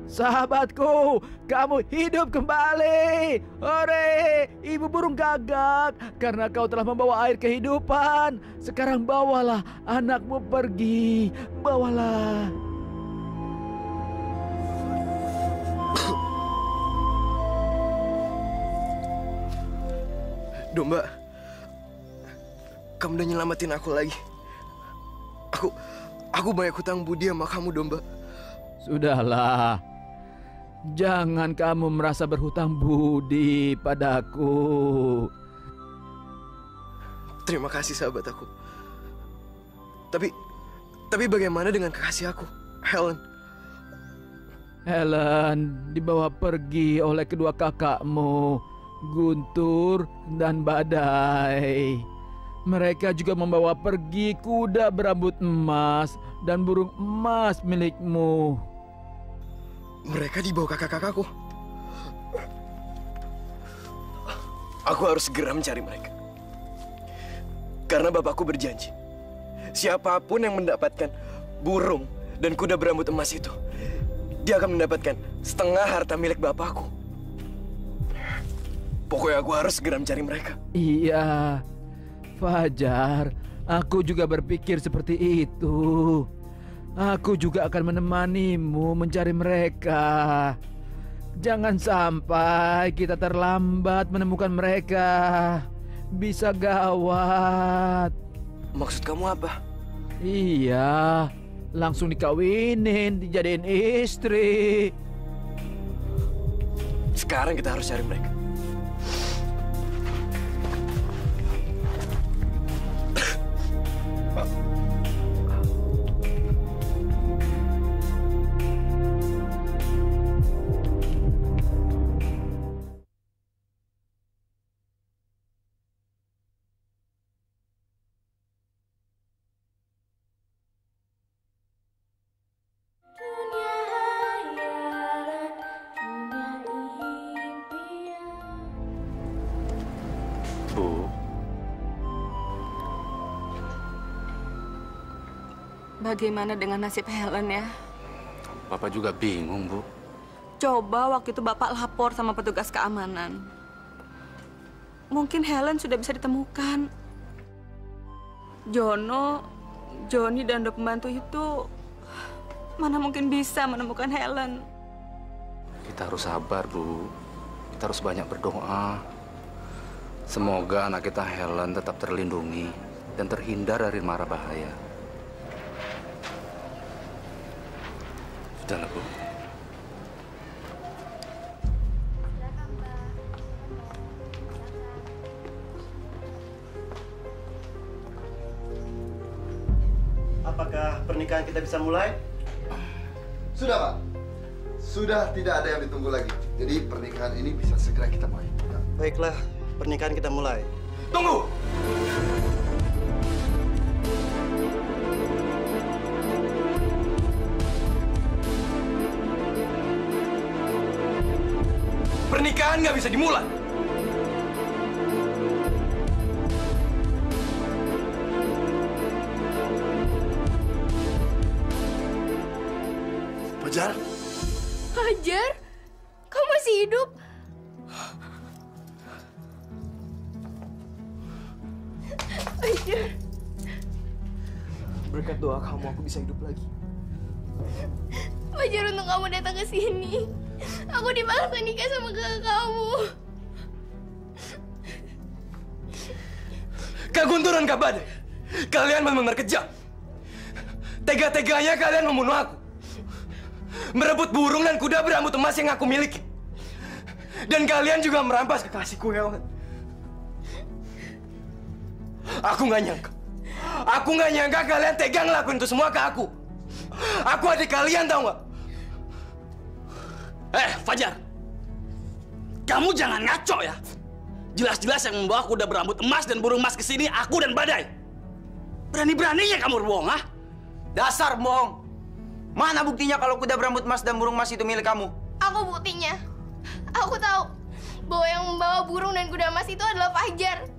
Sahabatku, kamu hidup kembali. Hore, ibu burung gagak, karena kau telah membawa air kehidupan. Sekarang bawalah anakmu pergi, bawalah. Domba, kamu udah nyelamatin aku lagi. Aku banyak hutang budi sama kamu, Domba. Sudahlah, jangan kamu merasa berhutang budi padaku. Terima kasih sahabat aku. Tapi bagaimana dengan kekasih aku, Helen? Helen dibawa pergi oleh kedua kakakmu, Guntur dan Badai. Mereka juga membawa pergi kuda berambut emas dan burung emas milikmu. Mereka dibawa kakak-kakakku. Aku harus segera mencari mereka. Karena bapakku berjanji, siapapun yang mendapatkan burung dan kuda berambut emas itu, dia akan mendapatkan setengah harta milik bapakku. Pokoknya aku harus segera mencari mereka. Iya, Fajar, aku juga berpikir seperti itu. Aku juga akan menemanimu mencari mereka. Jangan sampai kita terlambat menemukan mereka. Bisa gawat. Maksud kamu apa? Iya, langsung dikawinin, dijadiin istri. Sekarang kita harus cari mereka. bagaimana dengan nasib Helen ya? Bapak juga bingung, Bu. Coba waktu itu Bapak lapor sama petugas keamanan. Mungkin Helen sudah bisa ditemukan. Johnny dan dua pembantu itu mana mungkin bisa menemukan Helen. Kita harus sabar, Bu. Kita harus banyak berdoa. Semoga anak kita Helen tetap terlindungi dan terhindar dari mara bahaya. Sudahlah, Bu. Apakah pernikahan kita bisa mulai? Sudah, Pak. Sudah tidak ada yang ditunggu lagi. Jadi pernikahan ini bisa segera kita mulai. Baiklah, pernikahan kita mulai. Tunggu! Pernikahan nggak bisa dimulai. Fajar? Fajar? Kamu masih hidup? Fajar. Berkat doa kamu, aku bisa hidup lagi. Fajar, untuk kamu datang ke sini. Aku dipaksa nikah sama kakak kamu. Kak Guntur dan Kak Badai, kalian benar-benar kejam. Tega-teganya kalian membunuh aku. Merebut burung dan kuda berambut emas yang aku miliki. Dan kalian juga merampas kekasihku, Helen. Aku nggak nyangka. Aku nggak nyangka kalian tega ngelakuin itu semua ke aku. Aku adik kalian, tau nggak? Fajar. Kamu jangan ngaco ya. Jelas-jelas yang membawa kuda berambut emas dan burung emas ke sini aku dan Badai. Berani-beraninya kamu berbohong, ha? Dasar bohong. Mana buktinya kalau kuda berambut emas dan burung emas itu milik kamu? Aku buktinya. Aku tahu bahwa yang membawa burung dan kuda emas itu adalah Fajar.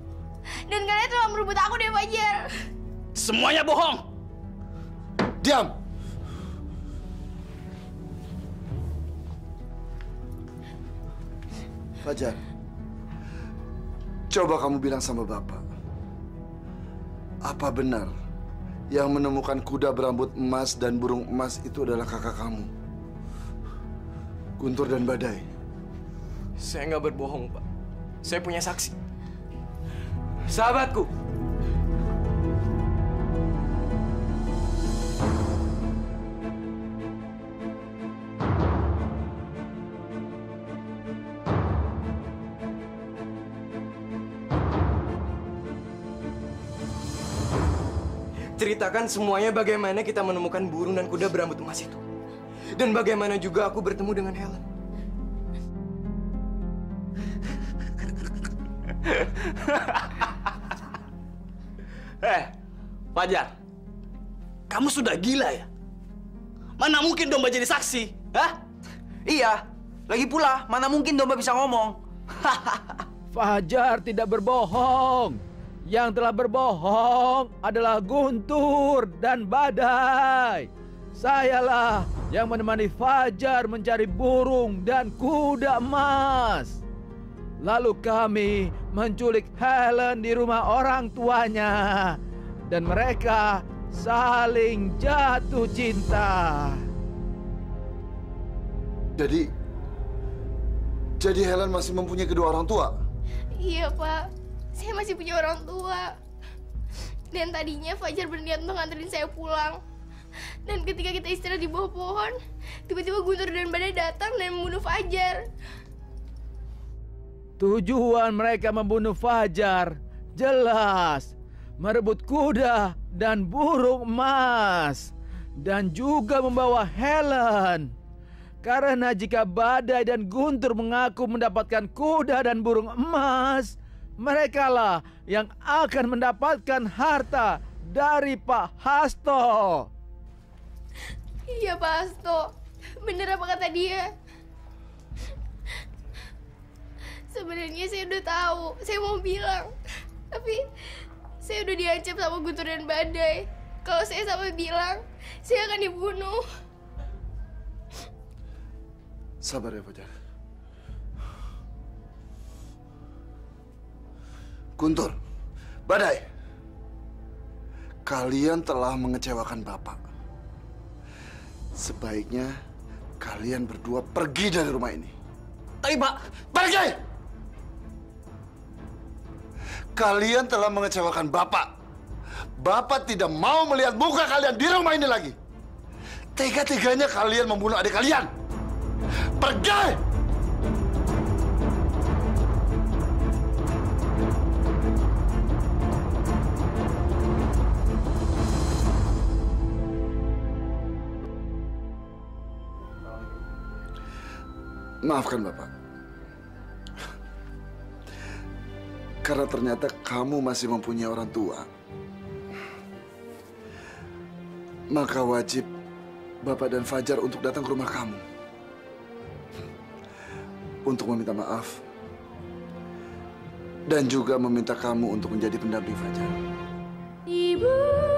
Dan kalian telah merebut aku dari Fajar. Semuanya bohong. Diam. Fajar, coba kamu bilang sama Bapak. Apa benar yang menemukan kuda berambut emas dan burung emas itu adalah kakak kamu, Guntur dan Badai? Saya nggak berbohong, Pak. Saya punya saksi. Sahabatku. Ceritakan semuanya bagaimana kita menemukan burung dan kuda berambut emas itu. Dan bagaimana juga aku bertemu dengan Helen. Fajar. Kamu sudah gila ya? Mana mungkin domba jadi saksi? Hah? Iya. Lagi pula, mana mungkin domba bisa ngomong? Fajar tidak berbohong. Yang telah berbohong adalah Guntur dan Badai. Sayalah yang menemani Fajar mencari burung dan kuda emas. Lalu kami menculik Helen di rumah orang tuanya. Dan mereka saling jatuh cinta. Jadi Helen masih mempunyai kedua orang tua? Iya, Pak. Saya masih punya orang tua. Dan tadinya Fajar berniat untuk nganterin saya pulang. Dan ketika kita istirahat di bawah pohon, tiba-tiba Guntur dan Badai datang dan membunuh Fajar. Tujuan mereka membunuh Fajar jelas merebut kuda dan burung emas. Dan juga membawa Helen. Karena jika Badai dan Guntur mengaku mendapatkan kuda dan burung emas, merekalah yang akan mendapatkan harta dari Pak Hasto. Iya, Pak Hasto. Bener apa kata dia? Sebenarnya saya udah tahu. Saya mau bilang. Tapi saya udah diancam sama Guntur dan Badai. Kalau saya sampai bilang, saya akan dibunuh. Sabar ya, Fajar. Guntur, Badai, kalian telah mengecewakan Bapak. Sebaiknya kalian berdua pergi dari rumah ini. Tapi Pak, pergi! Kalian telah mengecewakan Bapak. Bapak tidak mau melihat muka kalian di rumah ini lagi. Tega-teganya kalian membunuh adik kalian. Pergi! Maafkan Bapak. Karena ternyata kamu masih mempunyai orang tua. Maka wajib Bapak dan Fajar untuk datang ke rumah kamu. Untuk meminta maaf. Dan juga meminta kamu untuk menjadi pendamping Fajar. Ibu.